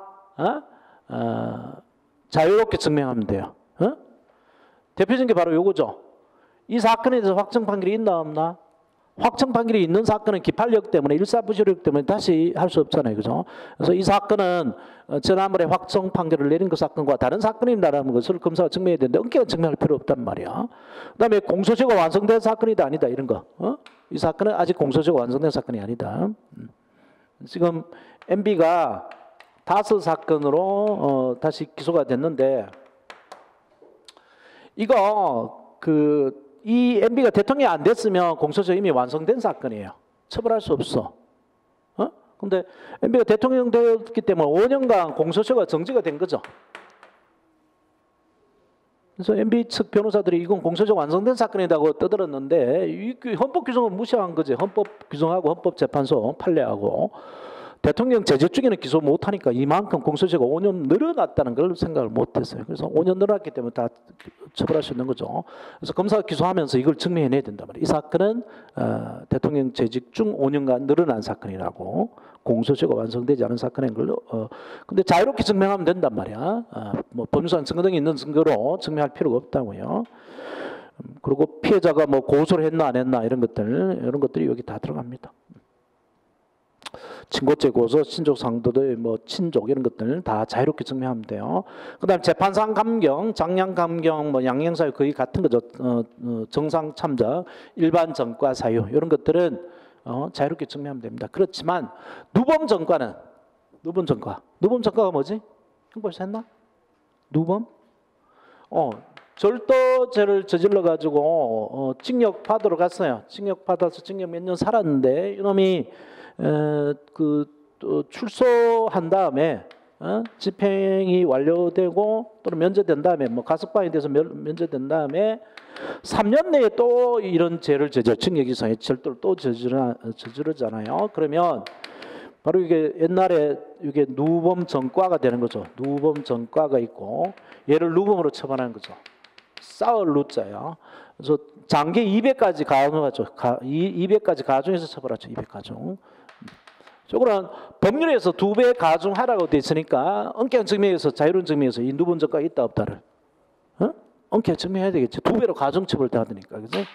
자유롭게 증명하면 돼요. 대표적인 게 바로 요거죠. 이 사건에 대해서 확정 판결이 있나 없나? 확정 판결이 있는 사건은 기판력 때문에 일사부실력 때문에 다시 할 수 없잖아요, 그죠? 그래서 이 사건은 지난번에 확정 판결을 내린 그 사건과 다른 사건이라는 것을 검사가 증명해야 되는데 엄격한 증명할 필요 없단 말이야. 그다음에 공소시효가 완성된 사건이다 아니다 이런 거. 이 사건은 아직 공소시효가 완성된 사건이 아니다. 지금 MB가 5사건으로 다시 기소가 됐는데. 이거 이 MB가 대통령이 안 됐으면 공소시효 이미 완성된 사건이에요. 처벌할 수 없어. 근데 MB가 대통령 되었기 때문에 5년간 공소시효가 정지가 된 거죠. 그래서 MB 측 변호사들이 이건 공소시효 완성된 사건이라고 떠들었는데 이 헌법 규정은 무시한 거지. 헌법 규정하고 헌법재판소 판례하고 대통령 재직 중에는 기소 못하니까 이만큼 공소시효가 5년 늘어났다는 걸 생각을 못했어요. 그래서 5년 늘어났기 때문에 다 처벌할 수 있는 거죠. 그래서 검사가 기소하면서 이걸 증명해내야 된단 말이에요. 이 사건은 대통령 재직 중 5년간 늘어난 사건이라고, 공소시효가 완성되지 않은 사건인 걸로. 근데 자유롭게 증명하면 된단 말이야. 뭐 법률상 증거 등이 있는 증거로 증명할 필요가 없다고요. 그리고 피해자가 뭐 고소를 했나 안 했나 이런 것들이 여기 다 들어갑니다. 친고죄 고소, 친족 상도들, 뭐 친족 이런 것들 다 자유롭게 증명하면 돼요. 그다음 재판상 감경, 장량 감경, 뭐 양형 사유 거의 같은 거죠. 정상 참작, 일반 전과 사유 이런 것들은 자유롭게 증명하면 됩니다. 그렇지만 누범 전과는 누범 전과가 뭐지? 형법에서 했나? 누범? 절도죄를 저질러 가지고 징역 받으러 갔어요. 징역 받아서 징역 몇 년 살았는데 이놈이 출소한 다음에 집행이 완료되고 또는 면제된 다음에 뭐 가석방이 돼서 면제된 다음에 3년 내에 또 이런 죄를 징역 이상의 절도를 또 저지르잖아요. 그러면 바로 이게 옛날에 이게 누범 전과가 되는 거죠. 누범 전과가 있고 얘를 누범으로 처벌하는 거죠. 싸울 누자요. 그래서 장기 200까지 가중하죠. 200까지 가중해서 처벌하죠. 200 가중. 저거는 법률에서 2배 가중하라고 돼 있으니까 엄격한 증명에서, 자유로운 증명에서 이 누범 전과가 있다 없다를 엄격하게 증명해야 되겠지. 2배로 가중 처벌을 하니까. 그래서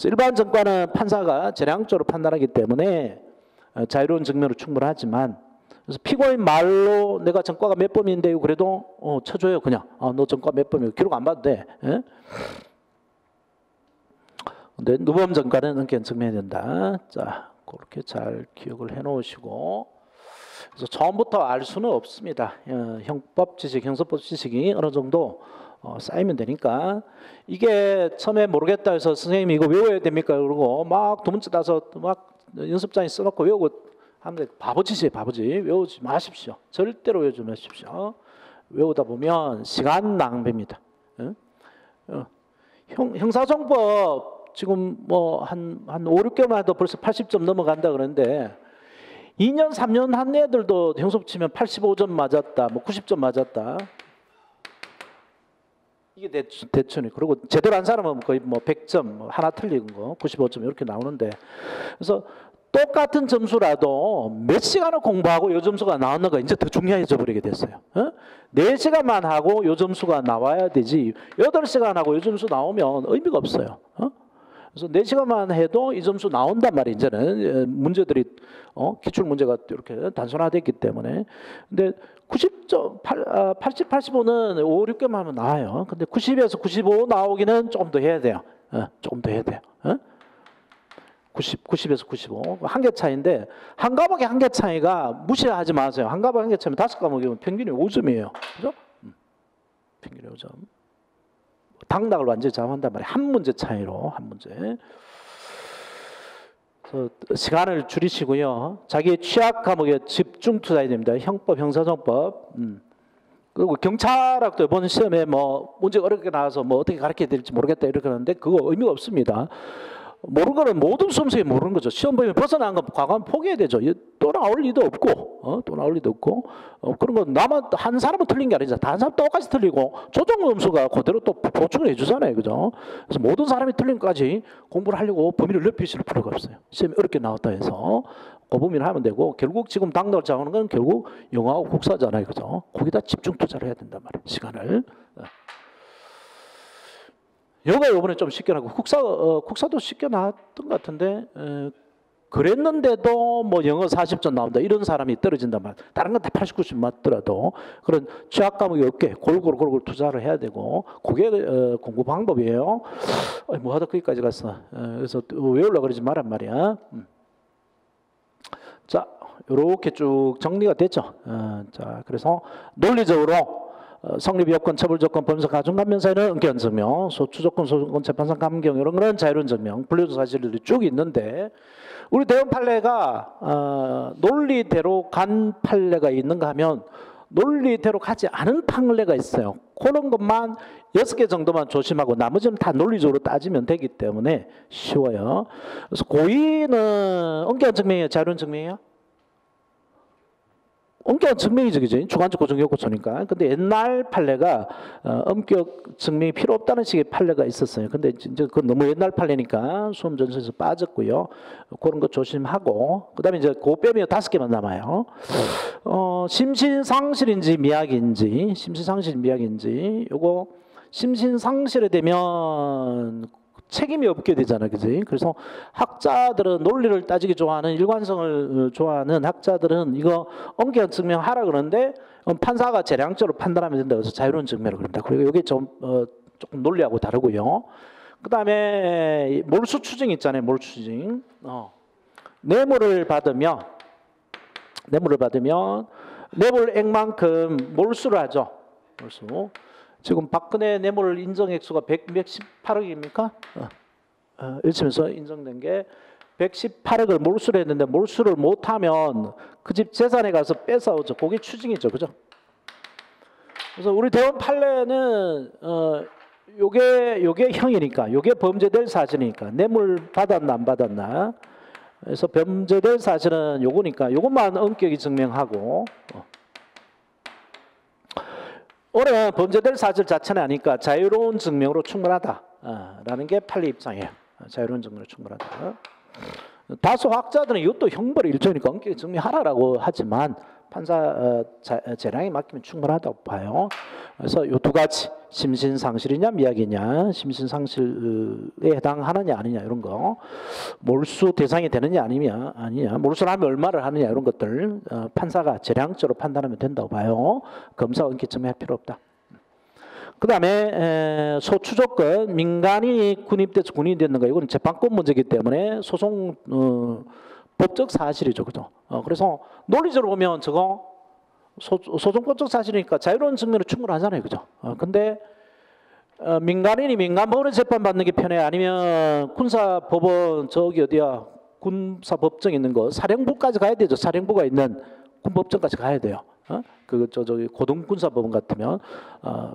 일반 전과는 판사가 재량적으로 판단하기 때문에 자유로운 증명으로 충분하지만, 그래서 피고인 말로 내가 전과가 몇 범인데요. 그래도 쳐줘요. 그냥 너 전과 몇 범이고 기록 안 봐도 돼. 근데 누범 전과는 엄격한 증명해야 된다. 자, 그렇게 잘 기억을 해놓으시고, 그래서 처음부터 알 수는 없습니다. 형법 지식, 형사법 지식이 어느 정도 쌓이면 되니까. 이게 처음에 모르겠다 해서 선생님 이거 외워야 됩니까? 그러고 막 도문지 따서 막 연습장에 써놓고 외우고 하는데 바보짓이에요. 바보짓. 외우지 마십시오. 절대로 외우지 마십시오. 외우다 보면 시간 낭비입니다. 형사정법 지금 뭐 한 5, 6개월만 해도 벌써 80점 넘어간다 그러는데 2년, 3년 한 애들도 형법 치면 85점 맞았다, 뭐 90점 맞았다. 이게 대충이. 그리고 제대로 한 사람은 거의 뭐 100점, 뭐 하나 틀린 거 95점 이렇게 나오는데, 그래서 똑같은 점수라도 몇 시간을 공부하고 요 점수가 나왔는가 이제 더 중요해져 버리게 됐어요. 4시간만 하고 요 점수가 나와야 되지 8시간 하고 요 점수 나오면 의미가 없어요. 그래서 4시간만 해도 이 점수 나온단 말이에요. 이제는 문제들이 기출 문제가 이렇게 단순화됐기 때문에. 근데 90점, 80, 85는 5, 6개만 하면 나와요. 근데 90에서 95 나오기는 조금 더 해야 돼요. 조금 더 해야 돼요. 90에서 95. 한 개 차이인데, 한 과목의 한 개 차이가 무시하지 마세요. 한 과목 한 개 차이면 5과목이면 평균이 5점이에요. 그죠? 평균이 5점. 당락을 완전히 잡아한단 말이에요. 한 문제 차이로, 한 문제. 그래서 시간을 줄이시고요. 자기의 취약 과목에 집중 투자해야 됩니다. 형법, 형사정법. 그리고 경찰학도 이번 시험에 뭐 문제가 어렵게 나와서 뭐 어떻게 가르쳐야 될지 모르겠다 이렇게 하는데 그거 의미가 없습니다. 모르는 거는 모든 수험생이 모르는 거죠. 시험 보면 벗어난 거 과감히 포기해야 되죠. 또 나올 리도 없고, 또 나올 리도 없고, 그런 건 나만 한 사람은 틀린 게 아니죠. 다른 사람 똑같이 틀리고 조정 점수가 그대로 또 보충을 해주잖아요, 그죠? 그래서 모든 사람이 틀린 것까지 공부를 하려고 범위를 넓히실 필요가 없어요. 시험이 어렵게 나왔다 해서 그 범위를 하면 되고, 결국 지금 당락을 잡는 건 결국 영어하고 국사잖아요, 그죠? 거기다 집중 투자를 해야 된단 말이에요, 시간을. 영어 이번에 좀 쉽게 나고 국사도 쉽게 나왔던 것 같은데 그랬는데도 뭐 영어 40점 나온다 이런 사람이 떨어진단 말이야. 다른 건 다 80, 90 맞더라도 그런 취약 과목이 없게 골고루 투자를 해야 되고 그게 공부 방법이에요. 뭐 하다 거기까지 갔어. 그래서 외우려고 그러지 말란 말이야. 자, 이렇게 쭉 정리가 됐죠. 자, 그래서 논리적으로 성립 요건, 처벌 조건, 범죄 가중 감면 사유는 엄격한 증명, 소추 조건, 소조건, 재판상 감경 이런 거는 자유로운 증명, 불리도 사실들이 쭉 있는데 우리 대형 판례가 논리대로 간 판례가 있는가 하면 논리대로 가지 않은 판례가 있어요. 그런 것만 6개 정도만 조심하고 나머지는 다 논리적으로 따지면 되기 때문에 쉬워요. 그래서 고의는 엄격한 증명이에요, 자유로운 증명이에요? 엄격한 증명이죠, 그죠? 주관적 고정 요구서니까. 근데 옛날 판례가 엄격 증명이 필요 없다는 식의 판례가 있었어요. 근데 이제 그건 너무 옛날 판례니까 수험 전서에서 빠졌고요. 그런 거 조심하고, 그다음에 이제 그 빼면 5개만 남아요. 심신상실인지 미약인지, 심신상실 미약인지, 요거 심신상실에 되면 책임이 없게 되잖아, 그지? 그래서 학자들은 논리를 따지기 좋아하는 일관성을 좋아하는 학자들은 이거 엄격한 증명하라 그러는데 판사가 재량적으로 판단하면 된다. 그래서 자유로운 증명을 그럽니다. 그리고 이게 좀 조금 논리하고 다르고요. 그 다음에 몰수 추징 있잖아요, 몰수 추징. 뇌물을 받으면 뇌물액만큼 몰수를 하죠. 몰수. 지금 박근혜 뇌물 인정액수가 118억입니까? 일심에서 인정된 게 118억을 몰수를 했는데 몰수를 못하면 그 집 재산에 가서 뺏어오죠. 그게 추징이죠, 그죠? 그래서 우리 대원 판례는 요게 형이니까, 요게 범죄될 사실이니까 뇌물 받았나 안 받았나. 그래서 범죄될 사실은 요거니까 요것만 엄격히 증명하고. 올해 범죄될 사실 자체는 아니까 자유로운 증명으로 충분하다라는 게 판례 입장이에요. 자유로운 증명으로 충분하다. 다수 학자들은 이것도 형벌의 일종이니까 엄격히 증명하라고 하지만 판사 재량에 맡기면 충분하다고 봐요. 그래서 이 2가지, 심신상실이냐 미약이냐, 심신상실에 해당하느냐 아니냐 이런 거, 몰수 대상이 되느냐 아니냐, 몰수를 하면 얼마를 하느냐 이런 것들 판사가 재량적으로 판단하면 된다고 봐요. 검사가 엄격히 증명할 필요 없다. 그 다음에 소추조건, 민간이 군입돼서 군인이 됐는가, 이거는 재판권 문제이기 때문에 소송 법적 사실이죠, 그죠? 그래서 논리적으로 보면 저거 소송법적 사실이니까 자유로운 증명으로 충분하잖아요, 그죠? 근데 민간인이 민간법원에 재판받는 게 편해? 아니면 군사법원 저기 어디야? 군사법정 있는 거 사령부까지 가야 되죠. 사령부가 있는 군법정까지 가야 돼요. 저기 고등군사법원 같으면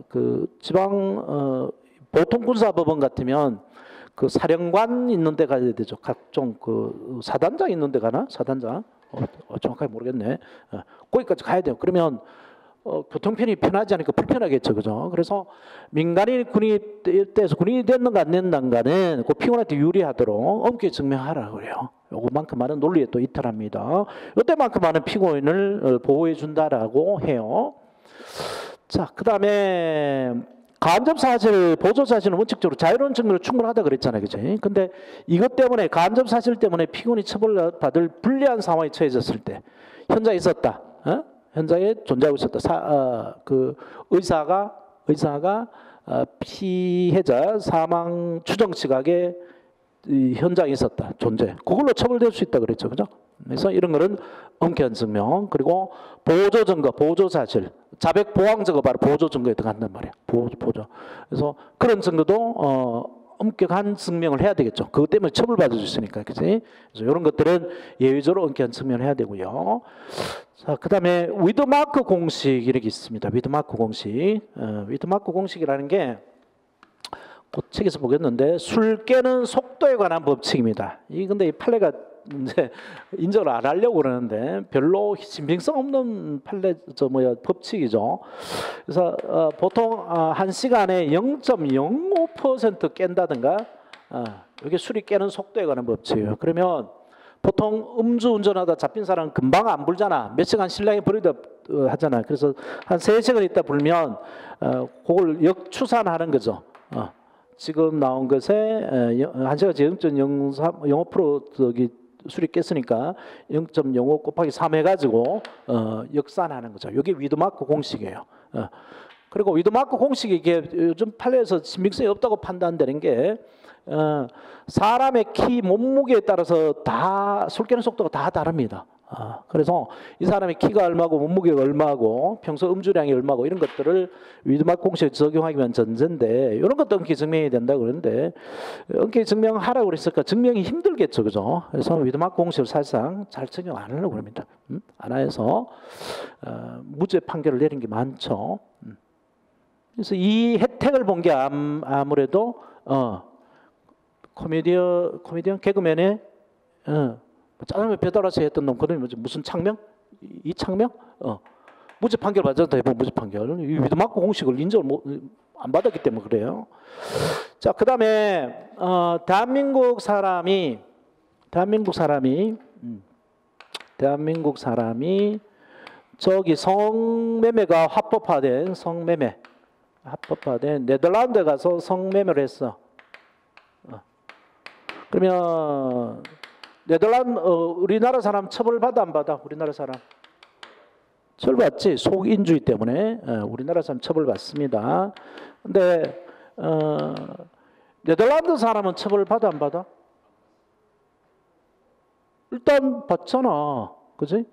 그 지방 보통 군사법원 같으면 그 사령관 있는 데 가야 되죠. 각종 그 사단장 있는 데 가나? 사단장? 정확하게 모르겠네. 거기까지 가야 돼요. 그러면 교통편이 편하지 않으니까 불편하겠죠, 그죠? 그래서 민간인 군인돼서 군인이 됐는가 안 됐는가는 그 피고한테 유리하도록 엄격히 증명하라 그래요. 요것만큼만은 논리에 또 이탈합니다. 이때만큼만은 피고인을 보호해 준다라고 해요. 자, 그 다음에 간접 사실, 보조 사실은 원칙적으로 자유로운 증명으로 충분하다 그랬잖아요, 그죠? 근데 이것 때문에 간접 사실 때문에 피고인이 처벌받을 불리한 상황에 처해졌을 때 현장에 있었다, 현장에 존재하고 있었다. 그 의사가 피해자 사망 추정 시각에 이 현장에 있었다, 존재. 그걸로 처벌될 수 있다 그랬죠, 그죠? 그래서 이런 거는 엄격한 증명, 그리고 보조 증거, 보조 사실, 자백 보완 증거 바로 보조 증거에 들어간단 말이에요. 보조. 그래서 그런 증거도 엄격한 증명을 해야 되겠죠. 그것 때문에 처벌받을 수 있으니까, 그지? 그래서 이런 것들은 예외적으로 엄격한 증명을 해야 되고요. 자, 그다음에 위드마크 공식 이렇게 있습니다. 위드마크 공식, 위드마크 공식이라는 게 그 책에서 보겠는데 술 깨는 속도에 관한 법칙입니다. 이 근데 이 판례가 이제 인정을 안 하려고 그러는데 별로 신빙성 없는 법칙이죠. 그래서 보통 1시간에 0.05% 깬다든가 이게 술이 깨는 속도에 관한 법칙이에요. 그러면 보통 음주운전하다 잡힌 사람은 금방 안 불잖아. 몇 시간 신랑이 부르다 하잖아. 그래서 한 3시간 있다 불면 그걸 역추산하는 거죠. 지금 나온 것에 1시간에 0.05% 저기 술이 깼으니까 0.05 곱하기 3 해가지고 역산하는 거죠. 이게 위드마크 공식이에요. 그리고 위드마크 공식이 이게 요즘 판례에서 신빙성이 없다고 판단되는 게 사람의 키, 몸무게에 따라서 다 술 깨는 속도가 다 다릅니다. 그래서 이 사람의 키가 얼마고 몸무게가 얼마고 평소 음주량이 얼마고 이런 것들을 위드마크 공식에 적용하기 위한 전제인데 이런 것도 엄격히 증명이 된다고 그러는데 엄격히 증명하라고 그랬으니까 증명이 힘들겠죠, 그죠? 그래서 위드마크 공식을 사실상 잘 적용 안 하려고 합니다. 안 해서 무죄 판결을 내린 게 많죠. 그래서 이 혜택을 본 게 아무래도 코미디언 개그맨의 짜장면 배달와서 했던 놈, 그놈이 무슨 창명? 이창명? 무죄 판결 받았다 대부분 무죄 판결. 이 위드마크 공식을 인정을 안 받았기 때문에 그래요. 자, 그다음에 대한민국 사람이 저기 성매매가 합법화된 네덜란드 가서 성매매를 했어. 그러면 네덜란드 우리나라 사람 처벌받아 안 받아? 우리나라 사람 처벌받지. 속인주의 때문에 우리나라 사람 처벌받습니다. 근데 네덜란드 사람은 처벌받아 안 받아? 일단 받잖아. 그지?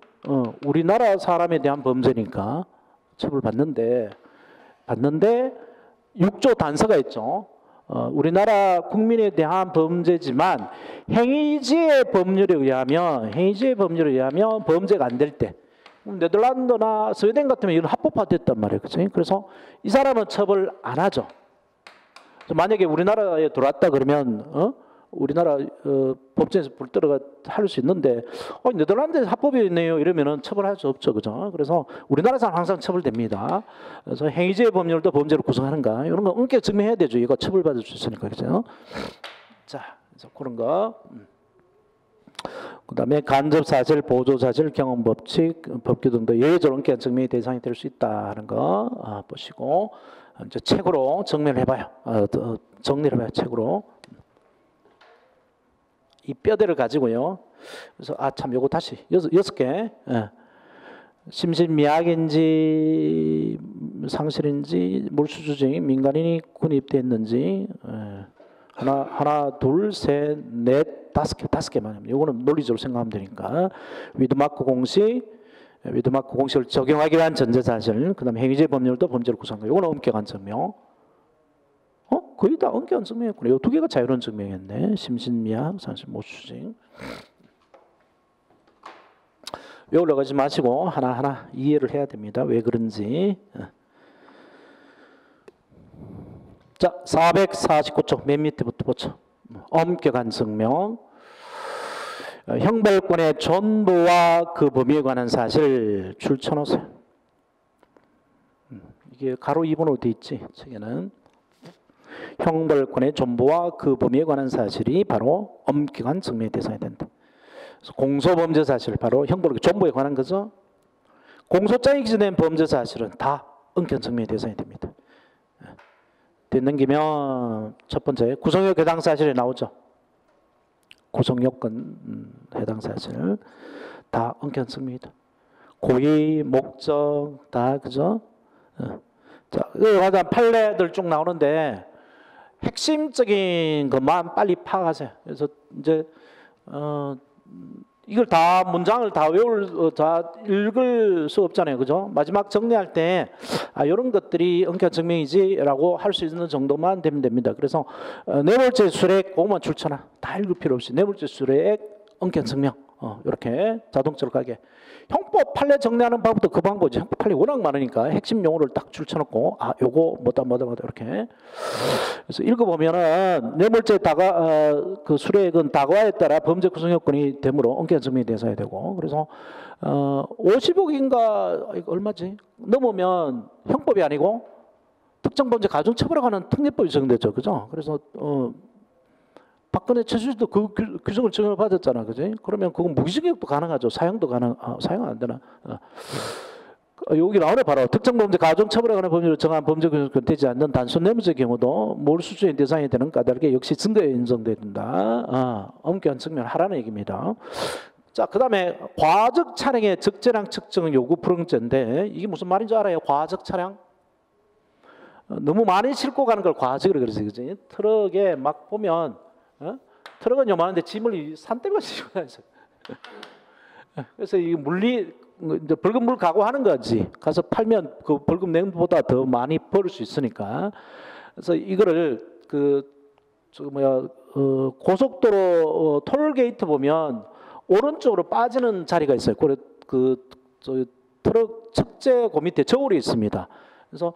우리나라 사람에 대한 범죄니까 처벌받는데 6조 단서가 있죠. 우리나라 국민에 대한 범죄지만 행위지의 법률에 의하면 범죄가 안 될 때 네덜란드나 스웨덴 같으면 이건 합법화됐단 말이에요. 그치? 그래서 이 사람은 처벌 안 하죠. 만약에 우리나라에 들어왔다 그러면 우리나라 법정에서 불들어가 할 수 있는데 네덜란드에 합법이 있네요 이러면은 처벌할 수 없죠. 그죠? 그래서 우리나라 사람 항상 처벌됩니다. 그래서 행위죄의 법률도 범죄로 구성하는가 이런 거 엄격히 증명해야 되죠. 이거 처벌받을 수 있으니까. 그죠? 자, 그래서 그런 거. 그다음에 간접사실, 보조사실, 경험법칙, 법규 등도 예외적으로 엄격한 증명의 대상이 될 수 있다는 거 보시고 이제 책으로 정리를 해봐요. 정리를 해봐요. 책으로. 이 뼈대를 가지고요. 그래서 참 요거 다시 여섯 개. 심신미약인지 상실인지 물수주증이 민간인이 군입됐는지 하나 둘 셋 넷 다섯 개만 합니다. 요거는 논리적으로 생각하면 되니까 위드마크 공식을 적용하기 위한 전제사실, 그다음에 행위죄 법률도 범죄를 구성한 거. 요거는 엄격한 증명. 거의 다 엄격한 증명이었구나. 이 두 개가 자유로운 증명이었네. 심신미약, 상실, 모수증. 외우려고 하지 마시고 하나하나 이해를 해야 됩니다. 왜 그런지. 자, 449쪽 맨 밑에부터 보죠. 엄격한 증명. 형벌권의 존보와 그 범위에 관한 사실 줄 쳐놓으세요. 이게 가로 2번으로 돼 있지. 책에는. 형벌권의 존보와 그 범위에 관한 사실이 바로 엄격한 증명의 대상이 된다. 그래서 공소범죄 사실, 바로 형벌권 존보에 관한 거죠. 공소장이 기재된 범죄 사실은 다 엄격한 증명의 대상이 됩니다. 넘기면 첫 번째 구성력 해당 사실이 나오죠. 구성요건 해당 사실 다 엄격한 증명이다. 고의, 목적 다 그죠? 자, 맞아 판례들 쭉 나오는데 핵심적인 것만 빨리 파악하세요. 그래서 이제 이걸 다 문장을 다 다 읽을 수 없잖아요, 그죠? 마지막 정리할 때 이런 것들이 엄격한 증명이지라고 할 수 있는 정도만 되면 됩니다. 그래서 뇌물죄 수뢰액 그것만 줄쳐놔. 다 읽을 필요 없이 뇌물죄 수뢰액 엄격한 증명 이렇게 자동적으로 가게. 형법 판례 정리하는 방법도 그 방법이지. 형법 판례 워낙 많으니까 핵심 용어를 딱 줄쳐놓고 요거 뭐다 이렇게. 그래서 읽어보면은 뇌물죄 그 수뢰액은 다과에 따라 범죄 구성 요건이 되므로 엄격한 증명이 돼서야 되고. 그래서 50억인가 얼마지? 넘으면 형법이 아니고 특정 범죄 가중 처벌하는 특례법이 적용됐죠, 그죠? 그래서 박근혜 최순실도 그 규정을 적용을 받았잖아, 그지? 그러면 그건 무기징역도 가능하죠. 사형도 사형은 안 되나? 여기 나오네 바로 특정 범죄 가중 처벌에 관한 법률로 정한 범죄 구성이 되지 않는 단순 뇌물죄의 경우도 몰수주의 대상이 되는 까닭에 역시 증거에 인정돼야 된다. 엄격한 증명을 하라는 얘기입니다. 자, 그다음에 과적 차량의 적재량 측정 요구 불응죄인데 이게 무슨 말인지 알아요? 과적 차량? 너무 많이 싣고 가는 걸 과적이라고 그러지, 그지? 트럭에 막 보면 트럭은 요만한데 짐을 산대가 싣고 다니죠. 그래서 이 이제 벌금 각오하는 거지. 가서 팔면 그 벌금 낸 것보다 더 많이 벌을 수 있으니까. 그래서 이거를 고속도로 톨게이트 보면 오른쪽으로 빠지는 자리가 있어요. 트럭 측재고 밑에 저울이 있습니다. 그래서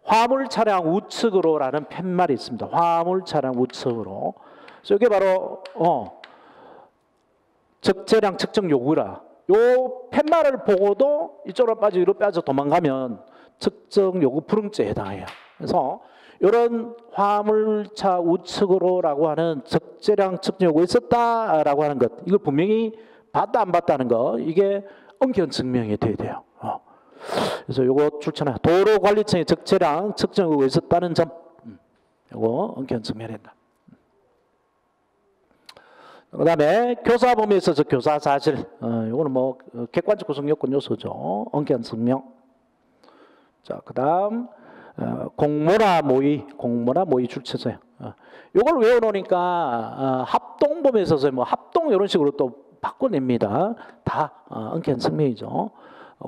화물 차량 우측으로라는 팻말이 있습니다. 화물 차량 우측으로. 그래서 이게 바로 적재량 측정 요구라. 요 팻말을 보고도 이쪽으로 빠져 이로 빠져 도망가면 측정 요구 불응죄에 해당해요. 그래서 이런 화물차 우측으로라고 하는 적재량 측정 요구가 있었다라고 하는 것, 이걸 분명히 봤다 안 봤다는 거, 이게 언견 증명이 돼야 돼요. 그래서 요거 출처나 도로관리청의 적재량 측정 요구가 있었다는 점, 요거 언견 증명해야 된다. 그 다음에 교사 범위에 있어서 교사 사실, 요거는 뭐 객관적 구성 요건 요소죠. 언견 증명. 자, 그 다음 공모나 모의 출처서요. 요걸 외워놓으니까 합동 범위에 있어서 뭐 합동 이런 식으로 또 바꿔냅니다. 다 언견 증명이죠.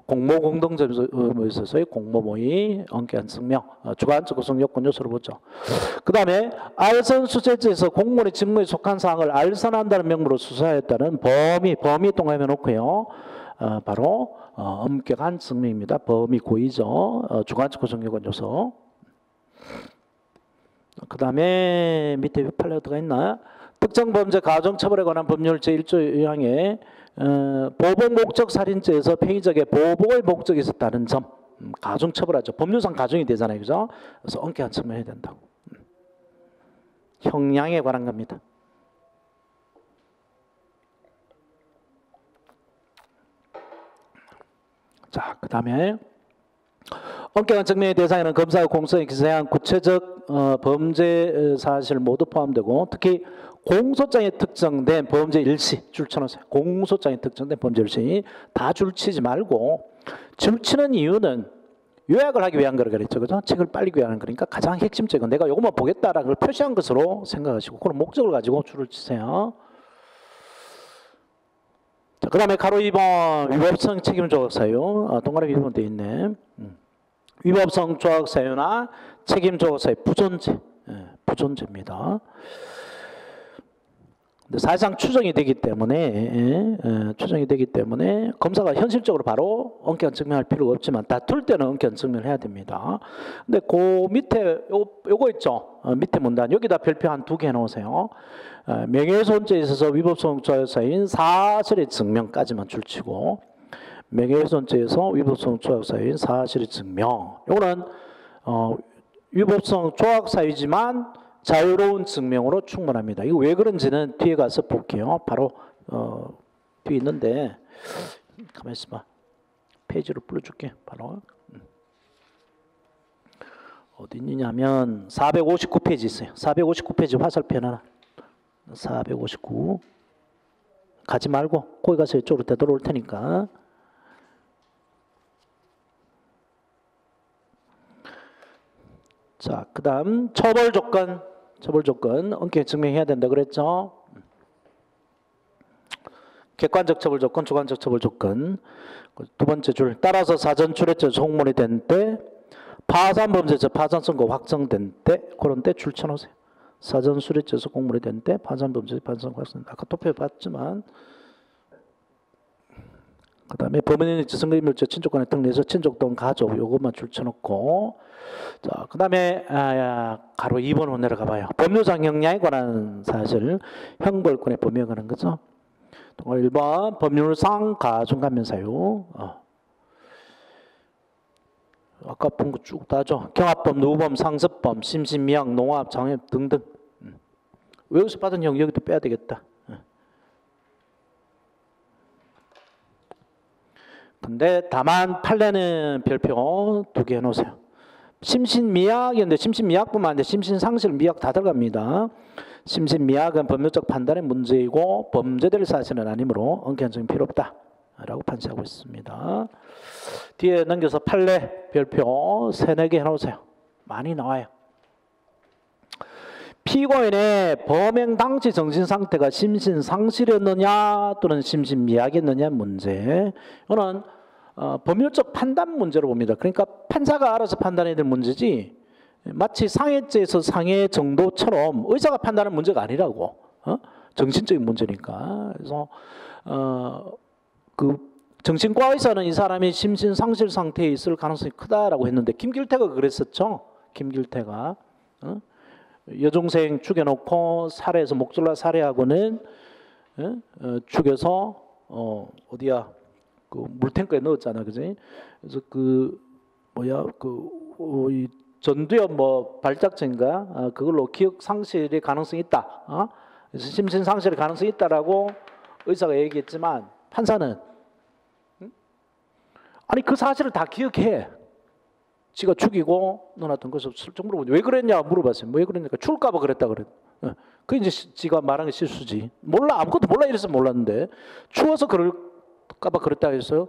공모 공동점에서 있어서의 공모 모의 언견 증명, 주관적 구성 요건 요소를 보죠. 그 다음에 알선 수재지에서 공무원의 직무에 속한 사항을 알선한다는 명목으로 수사했다는 범위 동감해 놓고요. 바로 엄격한 증명입니다. 범위 고의죠. 주관적 구성 요건 요소. 그 다음에 밑에 판례가 들어가 있나? 특정 범죄 가중처벌에 관한 법률 제1조 요항에 보복 목적 살인죄에서 폐의적의 보복의 목적이 있었다는 점, 가중처벌하죠. 법률상 가중이 되잖아요, 그죠? 그래서 엄격한 측면해야 된다고. 형량에 관한 겁니다. 자, 그 다음에 엄격한 증명의 대상에는 검사의 공소에 기재한 구체적 범죄 사실 모두 포함되고, 특히 공소장에 특정된 범죄 일시 줄쳐놓으세요. 공소장에 특정된 범죄 일시 다 줄치지 말고, 줄치는 이유는 요약을 하기 위한 거라 그랬죠, 그죠? 책을 빨리 구하는 거니까 가장 핵심적인 내가 요것만 보겠다라는 걸 표시한 것으로 생각하시고 그런 목적을 가지고 줄을 치세요. 자, 그 다음에 가로 2번 위법성 책임 조각 사유, 동그라미 1번 되어 있네. 위법성 조각 사유나 책임 조각 사유 부존재, 부존재입니다. 근데 사실상 추정이 되기 때문에 검사가 현실적으로 바로 엄격한 증명할 필요가 없지만 다툴 때는 엄격한 증명을 해야 됩니다. 근데 그 밑에 요거 있죠. 밑에 문단 여기다 별표 한 2개 해놓으세요. 명예훼손죄에 있어서 위법성 조약사유인 사실의 증명까지만 줄치고, 명예훼손죄에서 위법성 조약사유인 사실의 증명, 요거는 위법성 조약사유지만 자유로운 증명으로 충분합니다. 이거 왜 그런지는 뒤에 가서 볼게요. 바로 뒤에 있는데, 가만히 있어봐. 페이지로 불러줄게. 바로 어디 있느냐면 459페이지 있어요. 459페이지 화살표 하나. 459 가지 말고 거기 가서 이쪽으로 되돌아올 테니까. 자, 그 다음 처벌 조건 엄격히 증명해야 된다 그랬죠. 객관적 처벌 조건, 주관적 처벌 조건. 두 번째 줄, 따라서 사전 출했죄 송문이 된 때, 파산 범죄죄 파산 선고 확정된 때, 그런 때 줄 쳐놓으세요. 사전 출했죄에서 공문이 된 때, 파산 범죄 파산 선고 확정된 때. 아까 도표에 봤지만, 그 다음에 법원인의 증거인멸죄 친족간의 등내에서 친족 또는 가족 요것만 줄 쳐놓고, 자, 그 다음에 가로 2번으로 내려가 봐요. 법률상 형량에 관한 사실, 형벌권의 범위에 관한 거죠. 1번 법률상 가중감면사유. 아까 본 거 쭉 다죠. 경합범, 누범, 상습범, 심신미약, 농합, 장애 등등. 여기서 받은 형 여기도 빼야 되겠다. 근데 다만 판례는 별표 2개 해놓으세요. 심신미약인데 심신미약뿐만 아니라 심신상실, 미약 다 들어갑니다. 심신미약은 법률적 판단의 문제이고 범죄될 사실은 아니므로 엄격한 증명 필요 없다라고 판시하고 있습니다. 뒤에 넘겨서 판례 별표 3, 4개 해놓으세요. 많이 나와요. 피고인의 범행 당시 정신상태가 심신상실이었느냐 또는 심신미약이었느냐 문제. 이거는 법률적 판단 문제로 봅니다. 그러니까 판사가 알아서 판단해야 될 문제지 마치 상해죄에서 상해 정도처럼 의사가 판단하는 문제가 아니라고. 정신적인 문제니까. 그래서 그 정신과 의사는 이 사람이 심신상실 상태에 있을 가능성이 크다라고 했는데 김길태가 그랬었죠. 김길태가 여중생 죽여놓고 살해해서 목 졸라 살해하고는 죽여서 어디야 그 물탱크에 넣었잖아, 그지? 그래서 그 뭐야 이 전두엽 뭐 발작증인가 그걸로 기억 상실의 가능성이 있다. 그래서 심신 상실의 가능성이 있다라고 의사가 얘기했지만 판사는 아니 그 사실을 다 기억해. 지가 죽이고 넣어놨던 것을 슬쩍 물어보니 왜 그랬냐 물어봤어요. 왜 그랬냐니까 죽을까봐 그랬다 그래. 그 이제 지가 말한 게 실수지. 몰라 아무것도 몰라 이래서 몰랐는데 추워서 그럴까봐 그랬다 했어요.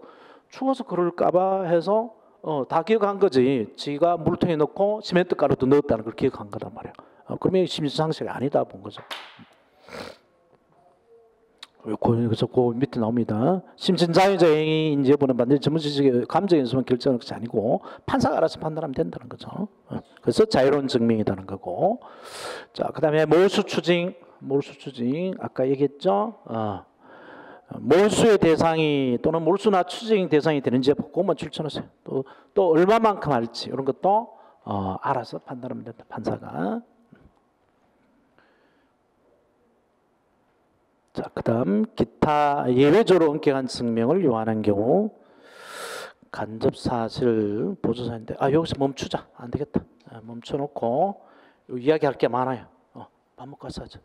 추워서 그럴까봐 해서 다 기억한 거지. 지가 물통에 넣고 시멘트 가루도 넣었다는 걸 기억한 거란 말이야. 그러면 심신상실이 아니다 본 거죠. 그래서 그 밑에 나옵니다. 심신자유자 행위 여부는 반드시 전문지식의 감정 연수만 결정하는 것이 아니고 판사가 알아서 판단하면 된다는 거죠. 그래서 자유로운 증명이라는 거고. 자, 그다음에 몰수 추징 아까 얘기했죠. 몰수의 대상이 또는 몰수나 추징 대상이 되는지 그것만 출처하세요. 또 얼마만큼 할지 이런 것도 알아서 판단하면 된다. 판사가. 자, 그다음 기타 예외적으로 엄격한 증명을 요하는 경우 간접사실 보조사인데 여기서 멈추자. 안 되겠다. 멈춰놓고 이야기할 게 많아요. 밥 먹고 가서 하자.